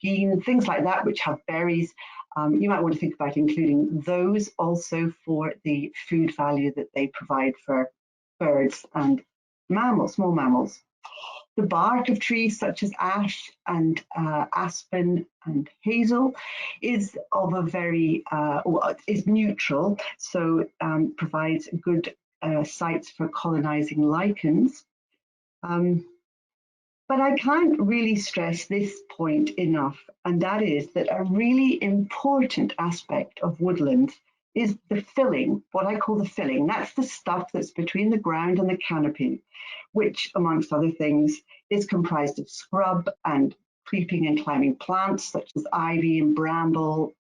gean, things like that, which have berries. You might want to think about including those also for the food value that they provide for birds and mammals, small mammals. The bark of trees such as ash and aspen and hazel is of a very, is neutral, so provides good sites for colonizing lichens. But I can't really stress this point enough, and that is that a really important aspect of woodland is the filling, what I call the filling. That's the stuff that's between the ground and the canopy, which, amongst other things, is comprised of scrub and creeping and climbing plants such as ivy and bramble,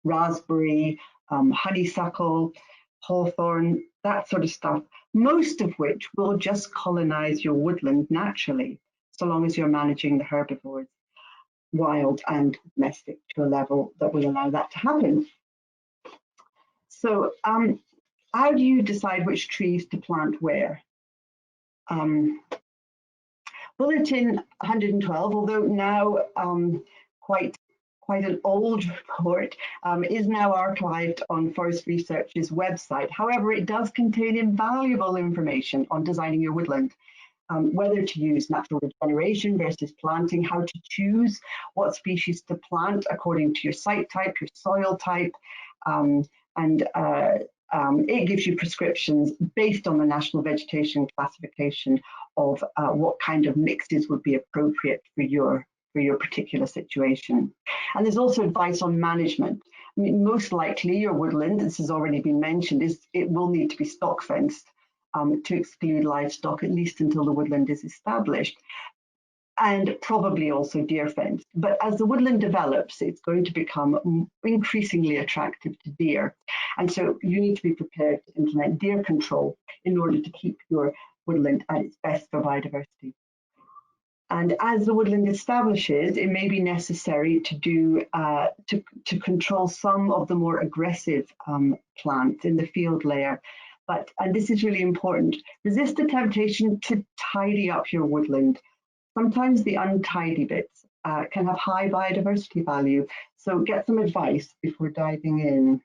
raspberry, honeysuckle, hawthorn, that sort of stuff, most of which will just colonize your woodland naturally, so long as you're managing the herbivores, wild and domestic, to a level that will allow that to happen. So how do you decide which trees to plant where? Bulletin 112, although now quite an old report, is now archived on Forest Research's website. However, it does contain invaluable information on designing your woodland, whether to use natural regeneration versus planting, how to choose what species to plant according to your site type, your soil type, it gives you prescriptions based on the National Vegetation Classification of what kind of mixes would be appropriate for your particular situation. And there's also advice on management. I mean, most likely your woodland, this has already been mentioned, it will need to be stock fenced to exclude livestock, at least until the woodland is established, and probably also deer fenced. But as the woodland develops, it's going to become increasingly attractive to deer. And so you need to be prepared to implement deer control in order to keep your woodland at its best for biodiversity. And as the woodland establishes, it may be necessary to do to control some of the more aggressive plants in the field layer. But, and this is really important, resist the temptation to tidy up your woodland. Sometimes the untidy bits can have high biodiversity value, so get some advice before diving in.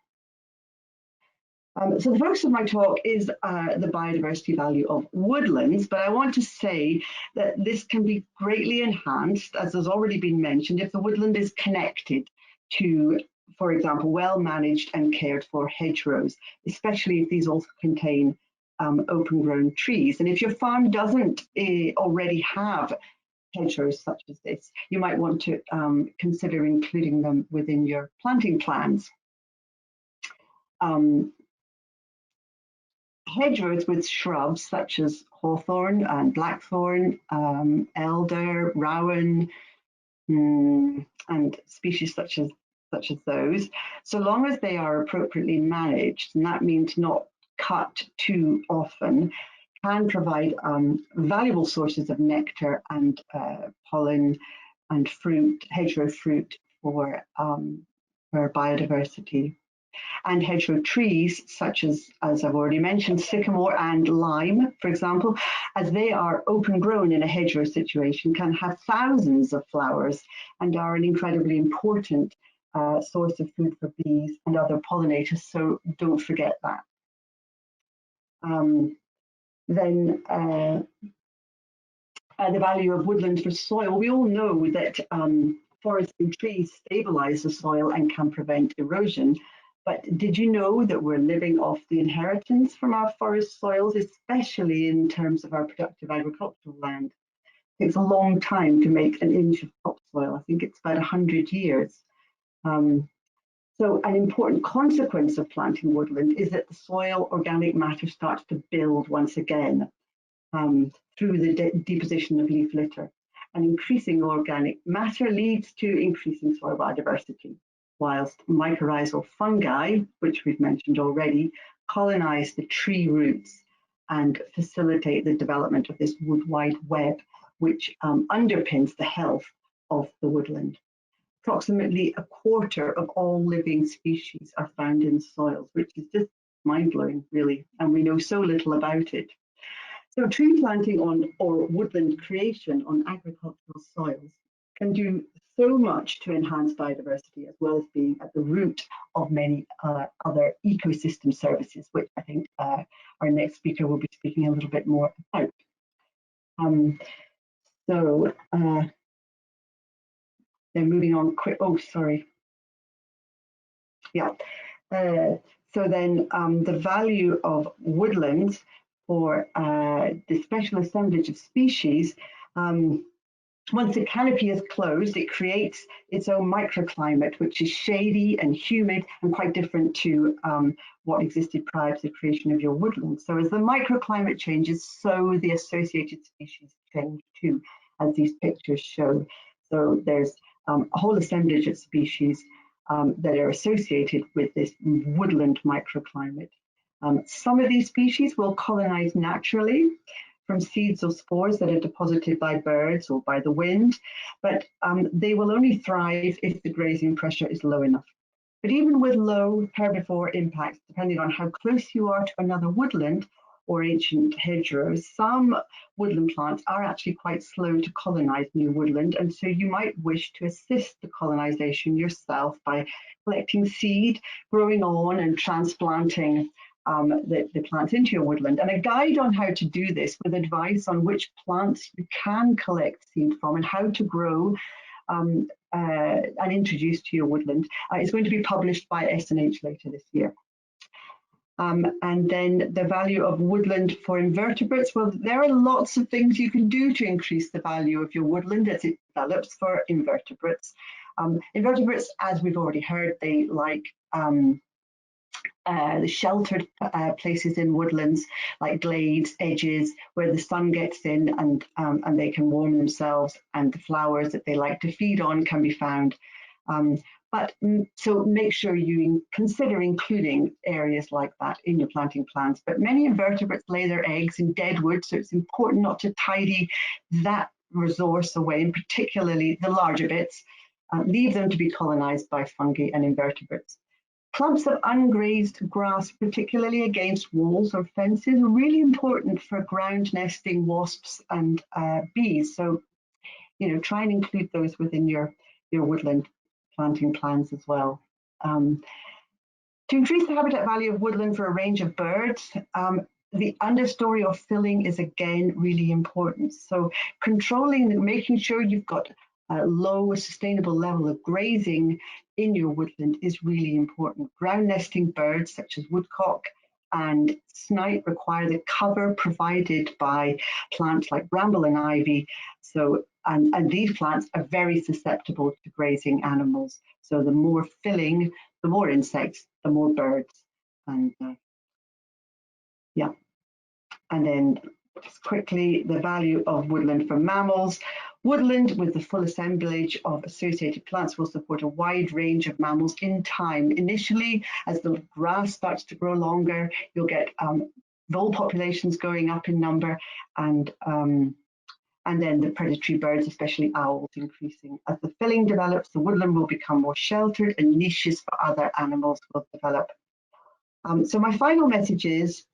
So the focus of my talk is the biodiversity value of woodlands, but I want to say that this can be greatly enhanced, as has already been mentioned, if the woodland is connected to, for example, well-managed and cared for hedgerows, especially if these also contain open-grown trees. And if your farm doesn't already have hedgerows such as this, you might want to consider including them within your planting plans. Hedgerows with shrubs such as hawthorn and blackthorn, elder, rowan, and species such as those, so long as they are appropriately managed, and that means not cut too often, can provide valuable sources of nectar and pollen and fruit, hedgerow fruit for biodiversity. And hedgerow trees, such as I've already mentioned, sycamore and lime, for example, as they are open grown in a hedgerow situation, can have thousands of flowers and are an incredibly important source of food for bees and other pollinators, so don't forget that. The value of woodland for soil. We all know that forests and trees stabilize the soil and can prevent erosion. But did you know that we're living off the inheritance from our forest soils, especially in terms of our productive agricultural land? It takes a long time to make an inch of topsoil. I think it's about 100 years. So an important consequence of planting woodland is that the soil organic matter starts to build once again through the deposition of leaf litter. And increasing organic matter leads to increasing soil biodiversity, whilst mycorrhizal fungi, which we've mentioned already, colonize the tree roots and facilitate the development of this wood wide web, which underpins the health of the woodland. Approximately a quarter of all living species are found in soils, which is just mind-blowing, really, and we know so little about it. So tree planting or woodland creation on agricultural soils can do so much to enhance biodiversity, as well as being at the root of many other ecosystem services, which I think our next speaker will be speaking a little bit more about. Then moving on quick, oh, sorry. Yeah. So then the value of woodlands for the special assemblage of species, once the canopy is closed, it creates its own microclimate, which is shady and humid and quite different to what existed prior to the creation of your woodland. So as the microclimate changes, so the associated species change too, as these pictures show. So there's a whole assemblage of species that are associated with this woodland microclimate. Some of these species will colonize naturally from seeds or spores that are deposited by birds or by the wind, but they will only thrive if the grazing pressure is low enough. But even with low herbivore impacts, depending on how close you are to another woodland or ancient hedgerows, some woodland plants are actually quite slow to colonize new woodland, and so you might wish to assist the colonization yourself by collecting seed, growing on and transplanting the plants into your woodland. And a guide on how to do this, with advice on which plants you can collect seed from and how to grow and introduce to your woodland, is going to be published by S&H later this year. And then the value of woodland for invertebrates. Well, there are lots of things you can do to increase the value of your woodland as it develops for invertebrates. Invertebrates, as we've already heard, they like the sheltered places in woodlands, like glades, edges, where the sun gets in and they can warm themselves, and the flowers that they like to feed on can be found. So make sure you consider including areas like that in your planting plans. But many invertebrates lay their eggs in dead wood, so it's important not to tidy that resource away, and particularly the larger bits, leave them to be colonized by fungi and invertebrates. Clumps of ungrazed grass, particularly against walls or fences, are really important for ground nesting wasps and bees. So, you know, try and include those within your woodland planting plans as well. To increase the habitat value of woodland for a range of birds, the understory or filling is again really important. So controlling, making sure you've got a low sustainable level of grazing in your woodland is really important. Ground nesting birds such as woodcock and snipe require the cover provided by plants like bramble and ivy. So, and these plants are very susceptible to grazing animals. So the more filling, the more insects, the more birds. And yeah. And then just quickly, the value of woodland for mammals. Woodland with the full assemblage of associated plants will support a wide range of mammals in time. Initially, as the grass starts to grow longer, you'll get vole populations going up in number, and then the predatory birds, especially owls, increasing. As the filling develops, the woodland will become more sheltered and niches for other animals will develop. So my final message is,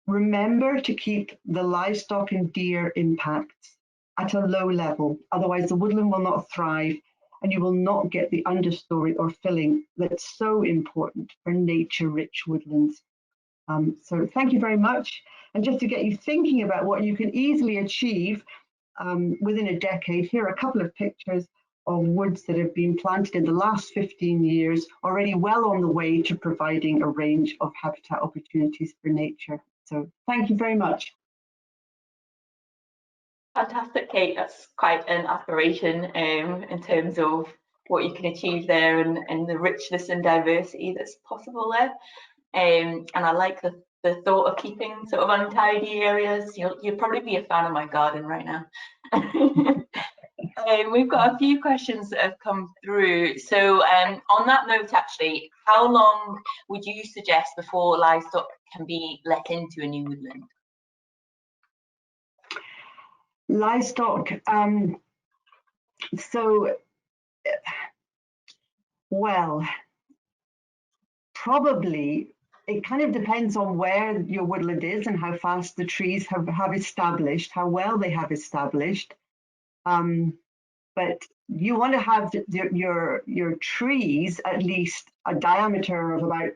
remember to keep the livestock and deer impacts at a low level, otherwise the woodland will not thrive and you will not get the understory or filling that's so important for nature-rich woodlands. So thank you very much. And just to get you thinking about what you can easily achieve within a decade, here are a couple of pictures of woods that have been planted in the last 15 years, already well on the way to providing a range of habitat opportunities for nature. So thank you very much. Fantastic, Kate. That's quite an aspiration in terms of what you can achieve there and the richness and diversity that's possible there. And I like the thought of keeping sort of untidy areas. You'll probably be a fan of my garden right now. We've got a few questions that have come through. So on that note, actually, how long would you suggest before livestock can be let into a new woodland? Livestock, so, well, probably it kind of depends on where your woodland is and how fast the trees have established, how well they have established. But you want to have your trees at least a diameter of about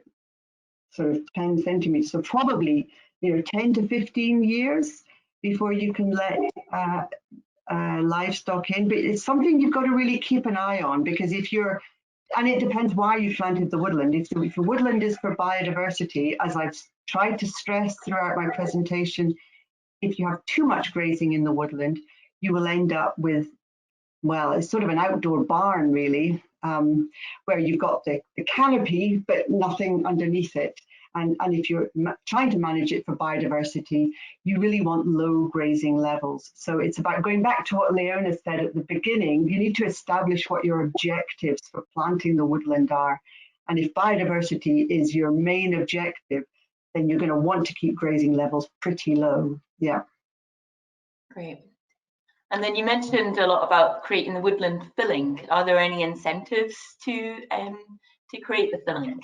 sort of 10 centimeters. So probably, 10 to 15 years before you can let livestock in. But it's something you've got to really keep an eye on, because and it depends why you planted the woodland. If your woodland is for biodiversity, as I've tried to stress throughout my presentation, if you have too much grazing in the woodland, you will end up with, well, it's sort of an outdoor barn really, where you've got the canopy, but nothing underneath it. And if you're trying to manage it for biodiversity, you really want low grazing levels. So it's about going back to what Leona said at the beginning. You need to establish what your objectives for planting the woodland are. And if biodiversity is your main objective, then you're going to want to keep grazing levels pretty low. Yeah. Great. And then you mentioned a lot about creating the woodland filling. Are there any incentives to create the filling?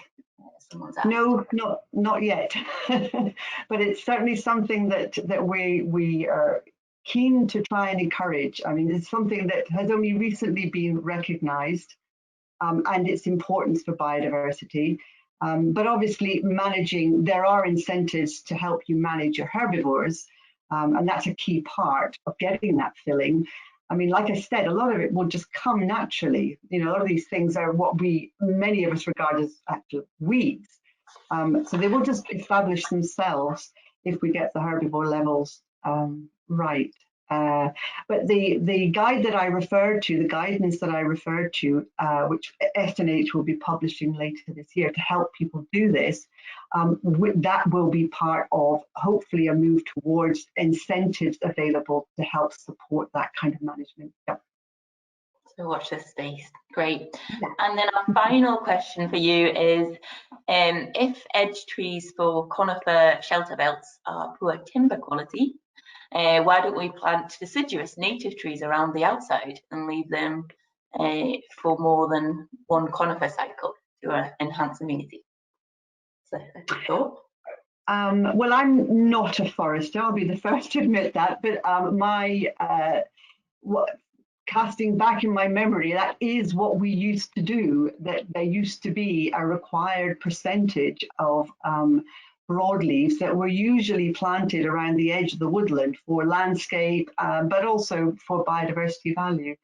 No, not yet. But it's certainly something that we are keen to try and encourage. I mean, it's something that has only recently been recognised, and its importance for biodiversity. But obviously, there are incentives to help you manage your herbivores. And that's a key part of getting that filling. I mean, like I said, a lot of it will just come naturally. A lot of these things are what many of us regard as actual weeds. So they will just establish themselves if we get the herbivore levels right. But the guide that I referred to, the guidance that I referred to, which SNH will be publishing later this year to help people do this, that will be part of hopefully a move towards incentives available to help support that kind of management. Yep. So watch this space. Great. And then our final question for you is, if edge trees for conifer shelter belts are poor timber quality, why don't we plant deciduous native trees around the outside and leave them for more than one conifer cycle to enhance immunity? So a good thought. Well, I'm not a forester, I'll be the first to admit that, but casting back in my memory, that is what we used to do, that there used to be a required percentage of broadleaves that were usually planted around the edge of the woodland for landscape, but also for biodiversity value.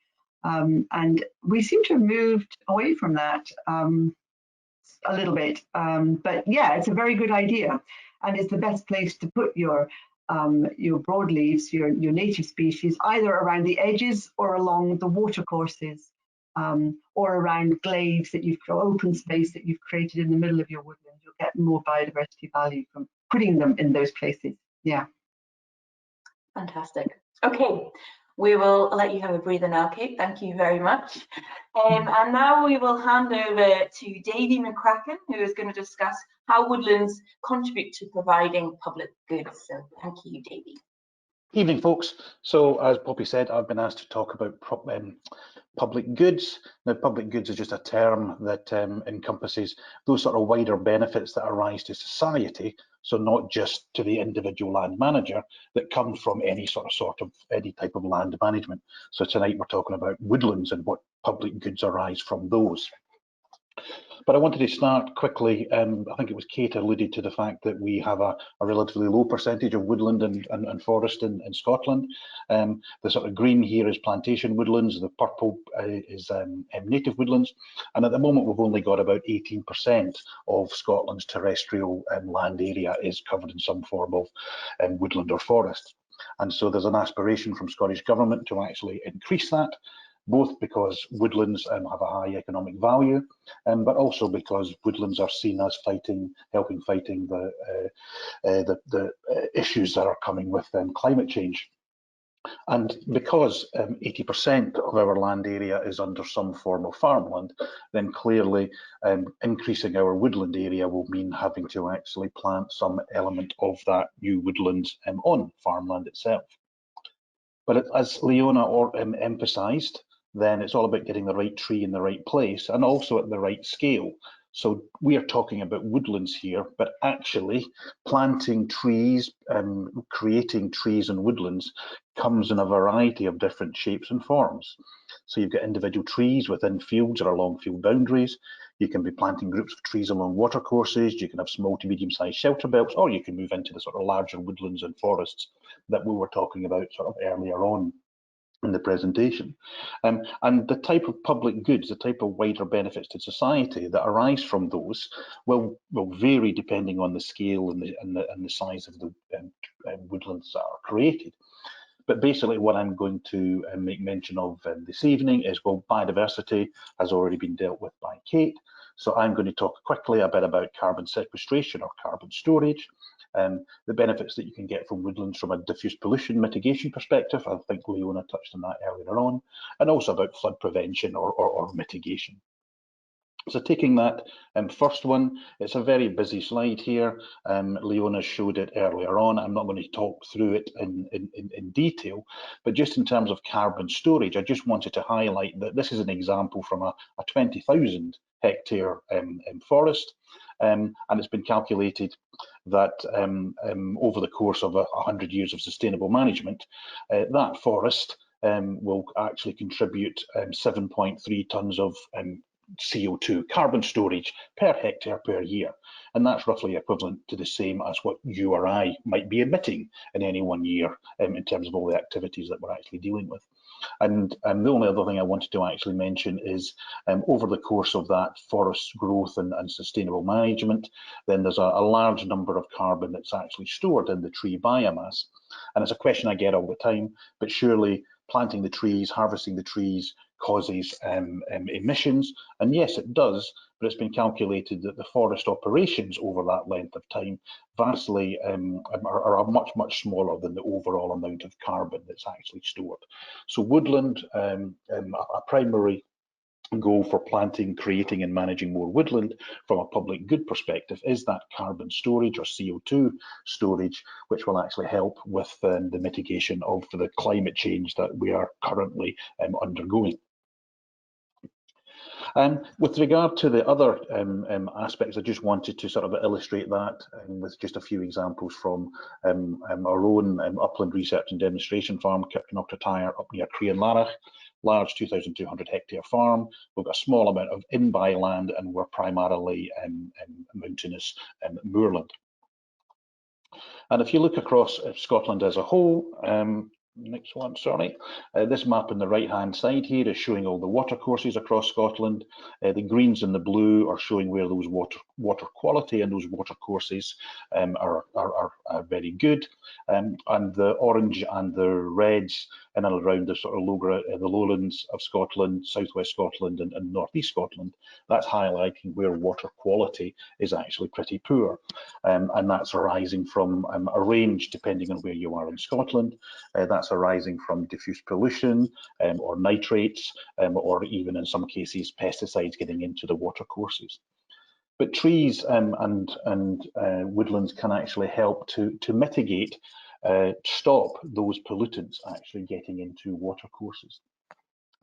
And we seem to have moved away from that a little bit. But yeah, it's a very good idea. And it's the best place to put your broadleaves, your native species, either around the edges or along the watercourses, or around glades that you've open space that you've created in the middle of your woodland. You'll get more biodiversity value from putting them in those places. Yeah. Fantastic. Okay, we will let you have a breather now, Kate. Thank you very much. And now we will hand over to Davy McCracken, who is going to discuss how woodlands contribute to providing public goods. So thank you, Davy. Evening, folks. So as Poppy said, I've been asked to talk about public goods. Now, public goods is just a term that encompasses those sort of wider benefits that arise to society, so not just to the individual land manager, that come from any any type of land management. So tonight we're talking about woodlands and what public goods arise from those. But I wanted to start quickly. I think it was Kate alluded to the fact that we have a relatively low percentage of woodland and forest in Scotland. The sort of green here is plantation woodlands, the purple is native woodlands, and at the moment we've only got about 18% of Scotland's terrestrial land area is covered in some form of woodland or forest. And so there's an aspiration from Scottish Government to actually increase that, both because woodlands have a high economic value, but also because woodlands are seen as helping fighting the issues that are coming with climate change. And because 80% of our land area is under some form of farmland, then clearly increasing our woodland area will mean having to actually plant some element of that new woodland on farmland itself. But as Leona emphasised, then it's all about getting the right tree in the right place and also at the right scale. So we are talking about woodlands here, but actually planting trees, creating trees and woodlands comes in a variety of different shapes and forms. So you've got individual trees within fields or along field boundaries. You can be planting groups of trees along watercourses. You can have small to medium-sized shelter belts, or you can move into the sort of larger woodlands and forests that we were talking about sort of earlier on in the presentation. And the type of public goods, the type of wider benefits to society that arise from those will vary depending on the scale and the size of the woodlands that are created. But basically what I'm going to make mention of this evening is, well, biodiversity has already been dealt with by Kate. So I'm going to talk quickly a bit about carbon sequestration or carbon storage, the benefits that you can get from woodlands from a diffuse pollution mitigation perspective. I think Leona touched on that earlier on, and also about flood prevention or mitigation. So taking that first one, it's a very busy slide here. Leona showed it earlier on. I'm not going to talk through it in detail, but just in terms of carbon storage, I just wanted to highlight that this is an example from a 20,000 hectare forest, and it's been calculated that over the course of 100 years of sustainable management, that forest will actually contribute 7.3 tonnes of CO2 carbon storage per hectare per year, and that's roughly equivalent to the same as what you or I might be emitting in any one year in terms of all the activities that we're actually dealing with. And the only other thing I wanted to actually mention is over the course of that forest growth and sustainable management, then there's a large number of carbon that's actually stored in the tree biomass. And it's a question I get all the time, but surely planting the trees, harvesting the trees causes emissions, and yes, it does, but it's been calculated that the forest operations over that length of time vastly are much smaller than the overall amount of carbon that's actually stored. So woodland, a primary goal for planting, creating and managing more woodland from a public good perspective is that carbon storage or CO2 storage, which will actually help with the mitigation of the climate change that we are currently undergoing. With regard to the other aspects, I just wanted to sort of illustrate that with just a few examples from our own upland research and demonstration farm, Kirkconnoctortire, up near Crianlarich, large 2,200 hectare farm. We've got a small amount of in-by land, and we're primarily mountainous moorland. And if you look across Scotland as a whole, next one, sorry. This map on the right-hand side here is showing all the watercourses across Scotland. The greens and the blue are showing where those water quality and those watercourses are very good, and the orange and the reds in and around the sort of the lowlands of Scotland, southwest Scotland, and northeast Scotland. That's highlighting where water quality is actually pretty poor, and that's arising from a range depending on where you are in Scotland. That's arising from diffuse pollution or nitrates, or even in some cases pesticides getting into the watercourses. But trees and woodlands can actually help to mitigate, stop those pollutants actually getting into watercourses.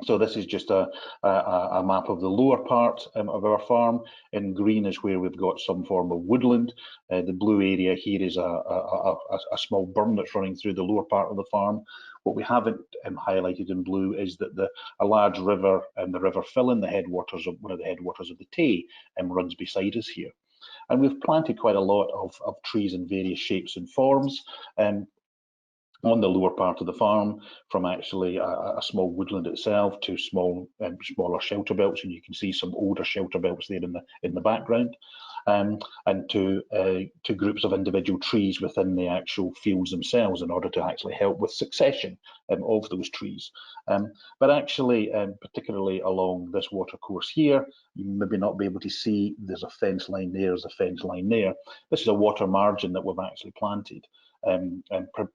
So this is just a map of the lower part of our farm. In green is where we've got some form of woodland. The blue area here is a small burn that's running through the lower part of the farm. What we haven't highlighted in blue is that a large river, the River Fillin, the headwaters of one of the headwaters of the Tay, runs beside us here. And we've planted quite a lot of trees in various shapes and forms. On the lower part of the farm, from actually a small woodland itself to smaller shelter belts, and you can see some older shelter belts there in the background, and to groups of individual trees within the actual fields themselves in order to actually help with succession of those trees. But actually, particularly along this watercourse here, you maybe not be able to see there's a fence line there, there's a fence line there. This is a water margin that we've actually planted. And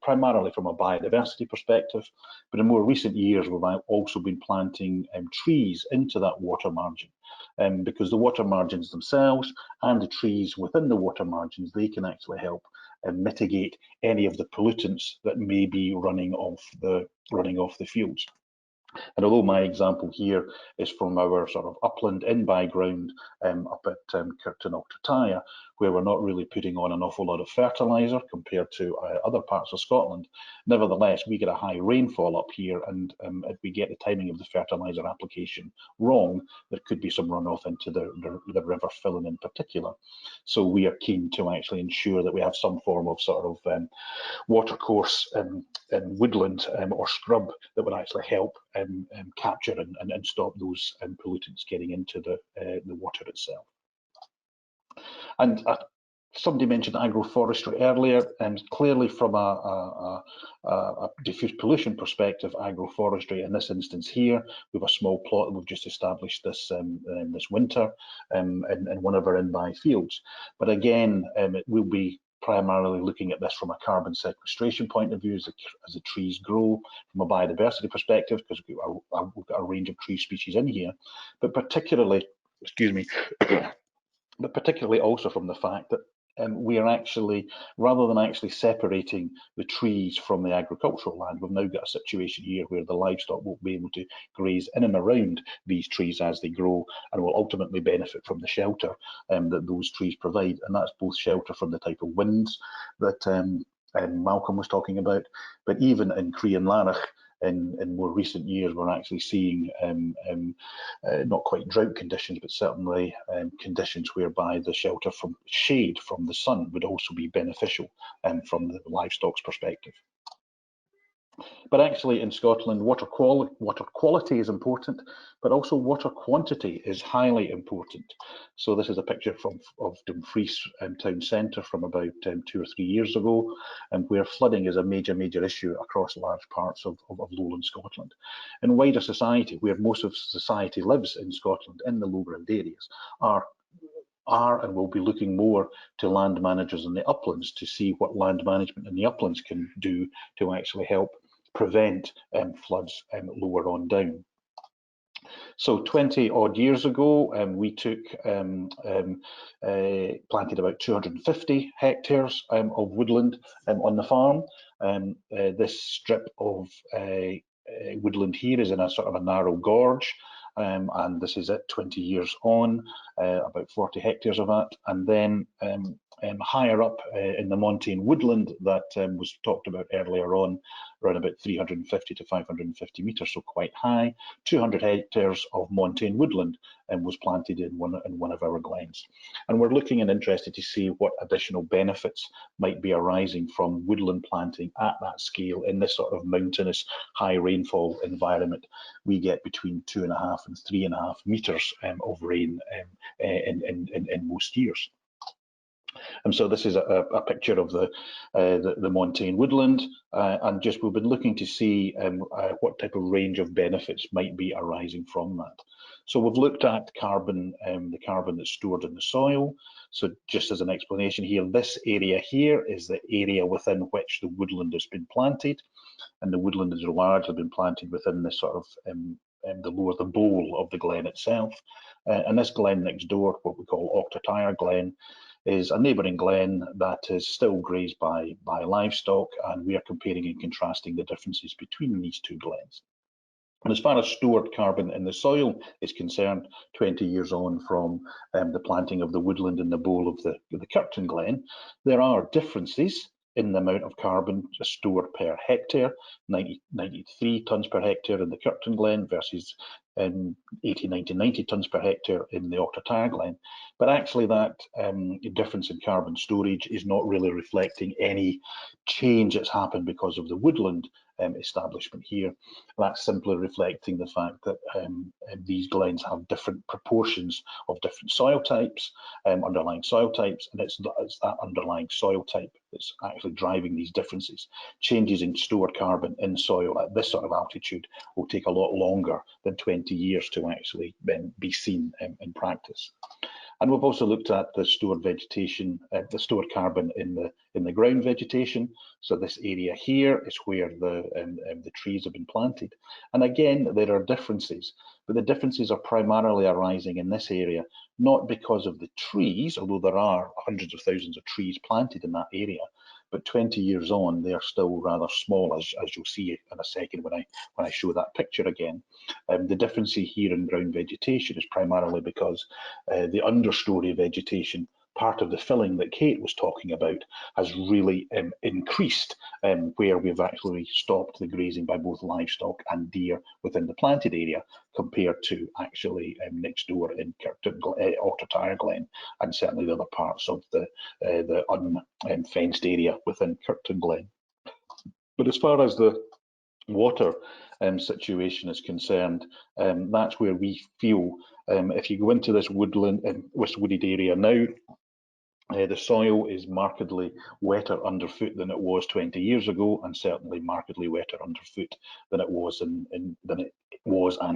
primarily from a biodiversity perspective, but in more recent years we've also been planting trees into that water margin, because the water margins themselves and the trees within the water margins, they can actually help mitigate any of the pollutants that may be running off the fields. And although my example here is from our sort of upland in-by ground up at Kirkconnoctortire, where we're not really putting on an awful lot of fertiliser compared to other parts of Scotland, nevertheless we get a high rainfall up here, and if we get the timing of the fertiliser application wrong, there could be some runoff into the River Fillin in particular. So we are keen to actually ensure that we have some form of sort of watercourse and woodland or scrub that would actually help capture and stop those pollutants getting into the water itself. And somebody mentioned agroforestry earlier, and clearly from a diffuse pollution perspective, agroforestry in this instance here, we have a small plot that we've just established this winter in one of our in-by fields. But again, it will be primarily looking at this from a carbon sequestration point of view as the trees grow, from a biodiversity perspective, because we've got a range of tree species in here, but particularly, excuse me, but particularly also from the fact that we are actually, rather than actually separating the trees from the agricultural land, we've now got a situation here where the livestock won't be able to graze in and around these trees as they grow, and will ultimately benefit from the shelter that those trees provide. And that's both shelter from the type of winds that Malcolm was talking about, but even in Crianlarich, in more recent years, we're actually seeing not quite drought conditions, but certainly conditions whereby the shelter from shade from the sun would also be beneficial from the livestock's perspective. But actually in Scotland, water quality is important, but also water quantity is highly important. So this is a picture of Dumfries town centre from about 2 or 3 years ago, where flooding is a major issue across large parts of lowland Scotland. In wider society, where most of society lives in Scotland, in the lowland areas, are and will be looking more to land managers in the uplands to see what land management in the uplands can do to actually help prevent floods lower on down. So 20 odd years ago, we took planted about 250 hectares of woodland on the farm. This strip of woodland here is in a sort of a narrow gorge, and this is it 20 years on, about 40 hectares of that. And then higher up in the montane woodland that was talked about earlier on, around about 350 to 550 metres, so quite high, 200 hectares of montane woodland was planted in one of our glens. And we're looking and interested to see what additional benefits might be arising from woodland planting at that scale in this sort of mountainous high rainfall environment. We get between 2.5 and 3.5 metres of rain in most years. And so this is a picture of the montane woodland, and just we've been looking to see what type of range of benefits might be arising from that. So we've looked at carbon, the carbon that's stored in the soil. So just as an explanation here, this area here is the area within which the woodland has been planted, and the woodland has largely been planted within this sort of the bowl of the glen itself. And this glen next door, what we call Octatire Glen, is a neighbouring glen that is still grazed by livestock, and we are comparing and contrasting the differences between these two glens. And as far as stored carbon in the soil is concerned, 20 years on from the planting of the woodland in the bowl of the Kirkton Glen, there are differences in the amount of carbon stored per hectare, 93 tonnes per hectare in the Kirkton Glen versus 80, 90 tonnes per hectare in the Octatire Glen. But actually that difference in carbon storage is not really reflecting any change that's happened because of the woodland establishment here. That's simply reflecting the fact that these glens have different proportions of different soil types, underlying soil types, and it's that underlying soil type that's actually driving these differences. Changes in stored carbon in soil at this sort of altitude will take a lot longer than 20 years to actually be seen in practice. And we've also looked at the stored vegetation, the stored carbon in the ground vegetation. So this area here is where the trees have been planted. And again, there are differences, but the differences are primarily arising in this area, not because of the trees, although there are hundreds of thousands of trees planted in that area, but 20 years on, they are still rather small, as you'll see in a second when I show that picture again. The difference here in ground vegetation is primarily because the understory vegetation, part of the filling that Kate was talking about, has really increased, where we've actually stopped the grazing by both livestock and deer within the planted area, compared to actually next door in Octatire Glen, and certainly the other parts of the unfenced area within Kirkton Glen. But as far as the water situation is concerned, that's where we feel if you go into this woodland wooded area now, the soil is markedly wetter underfoot than it was 20 years ago, and certainly markedly wetter underfoot than it was and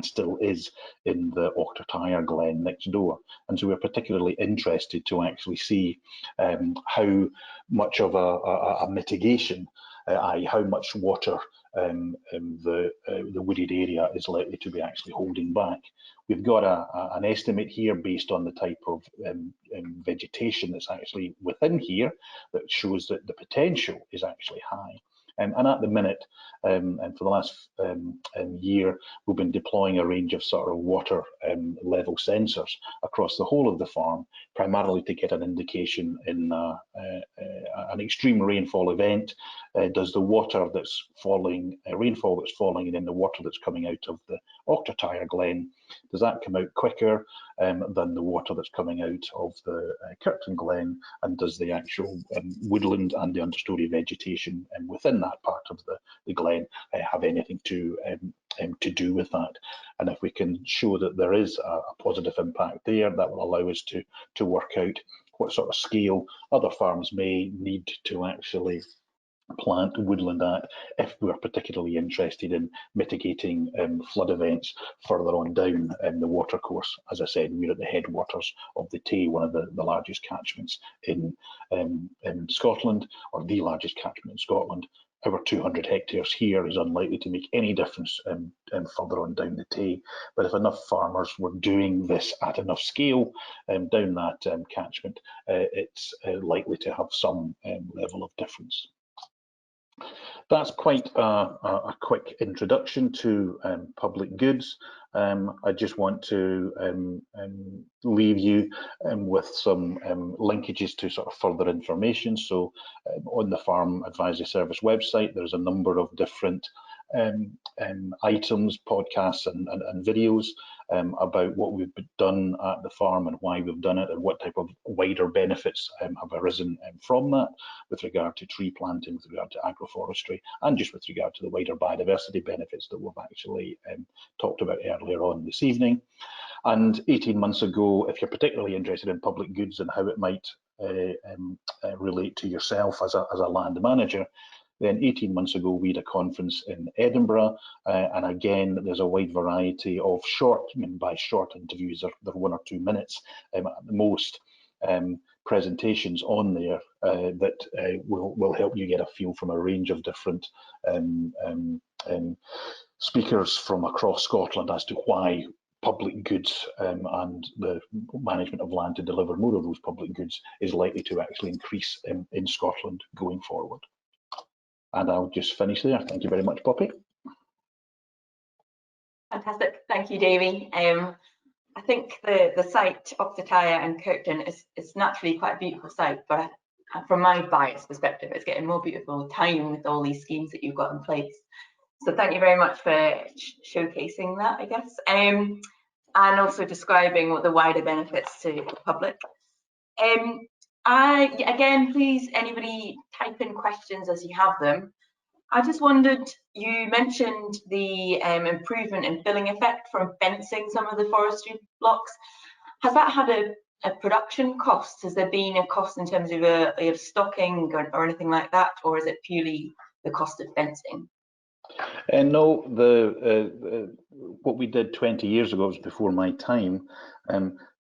still is in the Octatire Glen next door. And so we're particularly interested to actually see how much of a mitigation, i.e. how much water the wooded area is likely to be actually holding back. We've got an estimate here based on the type of vegetation that's actually within here that shows that the potential is actually high. And at the minute, and for the last year, we've been deploying a range of sort of water level sensors across the whole of the farm, primarily to get an indication in an extreme rainfall event. Does the water that's falling, rainfall that's falling, and then the water that's coming out of the Octatire Glen, does that come out quicker than the water that's coming out of the Kirkton Glen, and does the actual woodland and the understory vegetation within that part of the glen have anything to do with that? And if we can show that there is a positive impact there, that will allow us to work out what sort of scale other farms may need to actually plant woodland at, if we're particularly interested in mitigating flood events further on down the watercourse. As I said, we're at the headwaters of the Tay, one of the largest catchments in Scotland, or the largest catchment in Scotland. our 200 hectares here is unlikely to make any difference further on down the Tay. But if enough farmers were doing this at enough scale down that catchment, it's likely to have some level of difference. That's quite a quick introduction to public goods. I just want to leave you with some linkages to sort of further information. So on the Farm Advisory Service website, there's a number of different items, podcasts and videos about what we've done at the farm and why we've done it and what type of wider benefits have arisen from that with regard to tree planting, with regard to agroforestry, and just with regard to the wider biodiversity benefits that we've actually talked about earlier on this evening. And 18 months ago, if you're particularly interested in public goods and how it might relate to yourself as a land manager, then 18 months ago we had a conference in Edinburgh, and again there's a wide variety of short, by short interviews, they're 1 or 2 minutes at the most, presentations on there that will help you get a feel from a range of different speakers from across Scotland as to why public goods and the management of land to deliver more of those public goods is likely to actually increase in Scotland going forward. And I'll just finish there. Thank you very much, Poppy. Fantastic. Thank you, Davy. I think the site, Oxataya and Kirkton, is naturally quite a beautiful site, but from my biased perspective, it's getting more beautiful time with all these schemes that you've got in place. So thank you very much for showcasing that, I guess, and also describing what the wider benefits to the public. Again, please, anybody type in questions as you have them. I just wondered, you mentioned the improvement in filling effect from fencing some of the forestry blocks. Has that had a production cost? Has there been a cost in terms of stocking or anything like that, or is it purely the cost of fencing? No, what we did 20 years ago was before my time,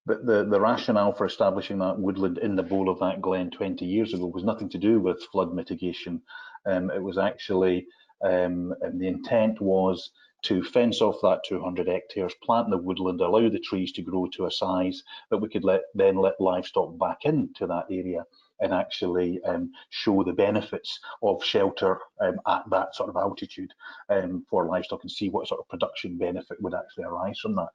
but the rationale for establishing that woodland in the bowl of that glen 20 years ago was nothing to do with flood mitigation. It was actually, the intent was to fence off that 200 hectares, plant the woodland, allow the trees to grow to a size that we could then let livestock back into that area and actually show the benefits of shelter at that sort of altitude for livestock and see what sort of production benefit would actually arise from that.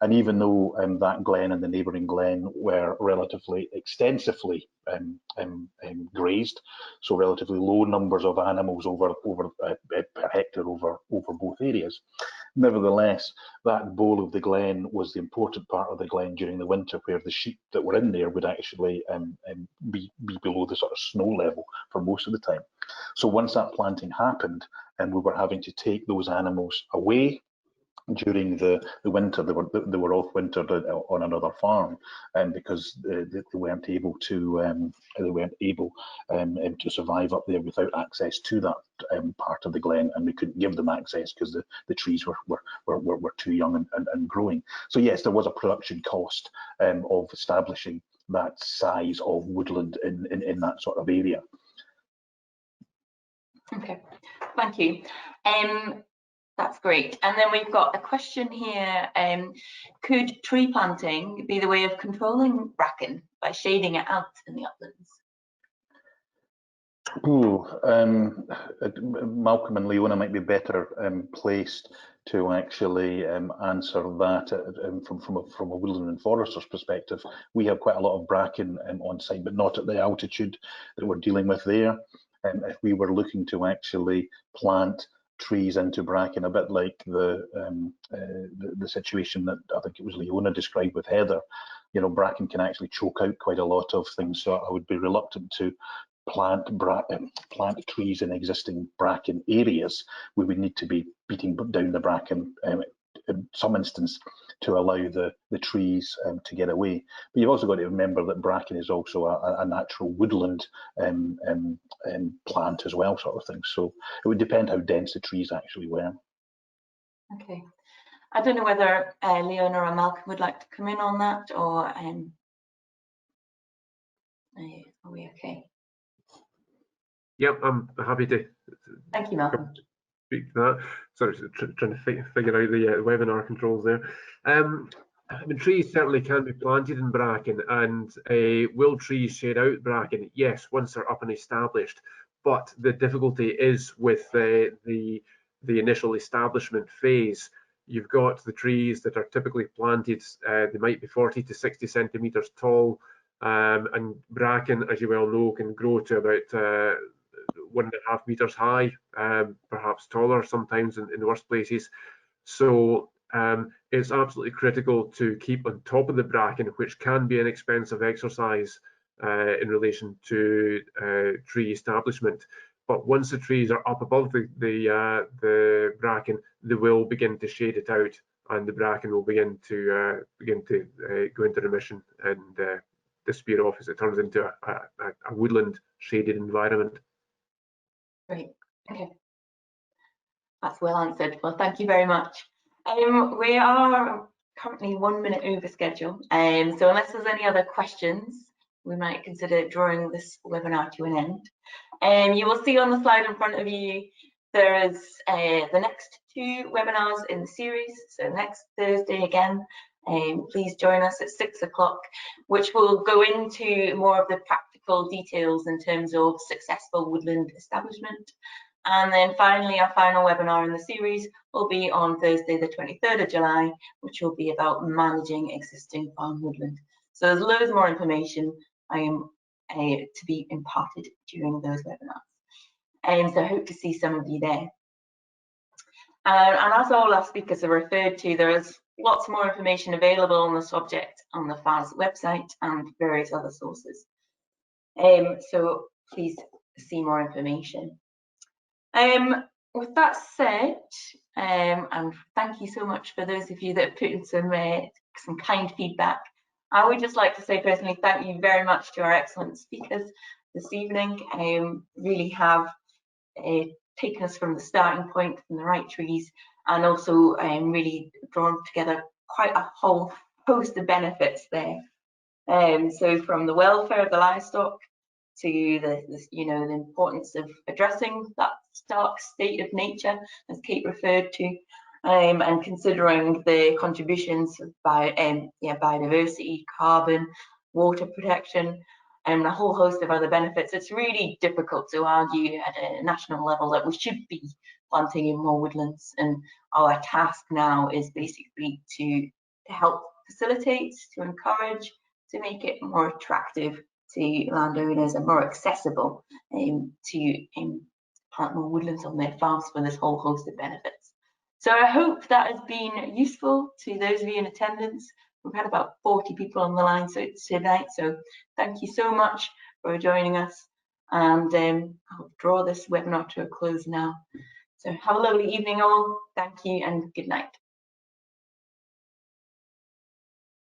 And even though that glen and the neighbouring glen were relatively extensively grazed, so relatively low numbers of animals per hectare over both areas, nevertheless, that bowl of the glen was the important part of the glen during the winter, where the sheep that were in there would actually be below the sort of snow level for most of the time. So once that planting happened and we were having to take those animals away during the winter, they were off wintered on another farm, because they weren't able to survive up there without access to that part of the glen, and we couldn't give them access because the trees were too young and growing. So yes, there was a production cost of establishing that size of woodland in that sort of area. Okay, thank you. That's great. And then we've got a question here. Could tree planting be the way of controlling bracken by shading it out in the uplands? Malcolm and Leona might be better placed to actually answer that from a woodland and forester's perspective. We have quite a lot of bracken on site, but not at the altitude that we're dealing with there. If we were looking to actually plant trees into bracken, a bit like the situation that I think it was Leona described with heather, you know, bracken can actually choke out quite a lot of things. So I would be reluctant to plant trees in existing bracken areas. We would need to be beating down the bracken in some instance to allow the trees to get away. But you've also got to remember that bracken is also a natural woodland plant as well, sort of thing. So it would depend how dense the trees actually were. Okay. I don't know whether Leona or Malcolm would like to come in on that, or are we okay? Yep, I'm happy to. Thank you, Malcolm. Speak to that. Sorry, trying to figure out the webinar controls there. I mean, trees certainly can be planted in bracken, and will trees shade out bracken? Yes, once they're up and established. But the difficulty is with the initial establishment phase. You've got the trees that are typically planted, they might be 40 to 60 centimetres tall, and bracken, as you well know, can grow to about 1.5 meters high, perhaps taller sometimes in the worst places. So it's absolutely critical to keep on top of the bracken, which can be an expensive exercise in relation to tree establishment. But once the trees are up above the bracken, they will begin to shade it out, and the bracken will begin to go into remission and disappear off as it turns into a woodland shaded environment. Great. Okay. That's well answered. Well, thank you very much. We are currently 1 minute over schedule, so unless there's any other questions, we might consider drawing this webinar to an end. You will see on the slide in front of you there is the next 2 webinars in the series. So next Thursday again, please join us at 6 o'clock, which will go into more of the practical details in terms of successful woodland establishment. And then finally, our final webinar in the series will be on Thursday, the 23rd of July, which will be about managing existing farm woodland. So there's loads more information to be imparted during those webinars. So I hope to see some of you there. And as all our speakers have referred to, there is lots more information available on the subject on the FAS website and various other sources. So please see more information. With that said, and thank you so much for those of you that have put in some kind feedback. I would just like to say personally thank you very much to our excellent speakers this evening. Really have taken us from the starting point, from the right trees, and also really drawn together quite a whole host of benefits there. So from the welfare of the livestock to the importance of addressing that stark state of nature, as Kate referred to, and considering the contributions of biodiversity, carbon, water protection, and a whole host of other benefits. It's really difficult to argue at a national level that we should be planting in more woodlands, and our task now is basically to help facilitate, to encourage, to make it more attractive to landowners and more accessible to plant more woodlands on their farms for this whole host of benefits. So I hope that has been useful to those of you in attendance. We've had about 40 people on the line tonight, so thank you so much for joining us, and I'll draw this webinar to a close now. So have a lovely evening all, thank you and good night.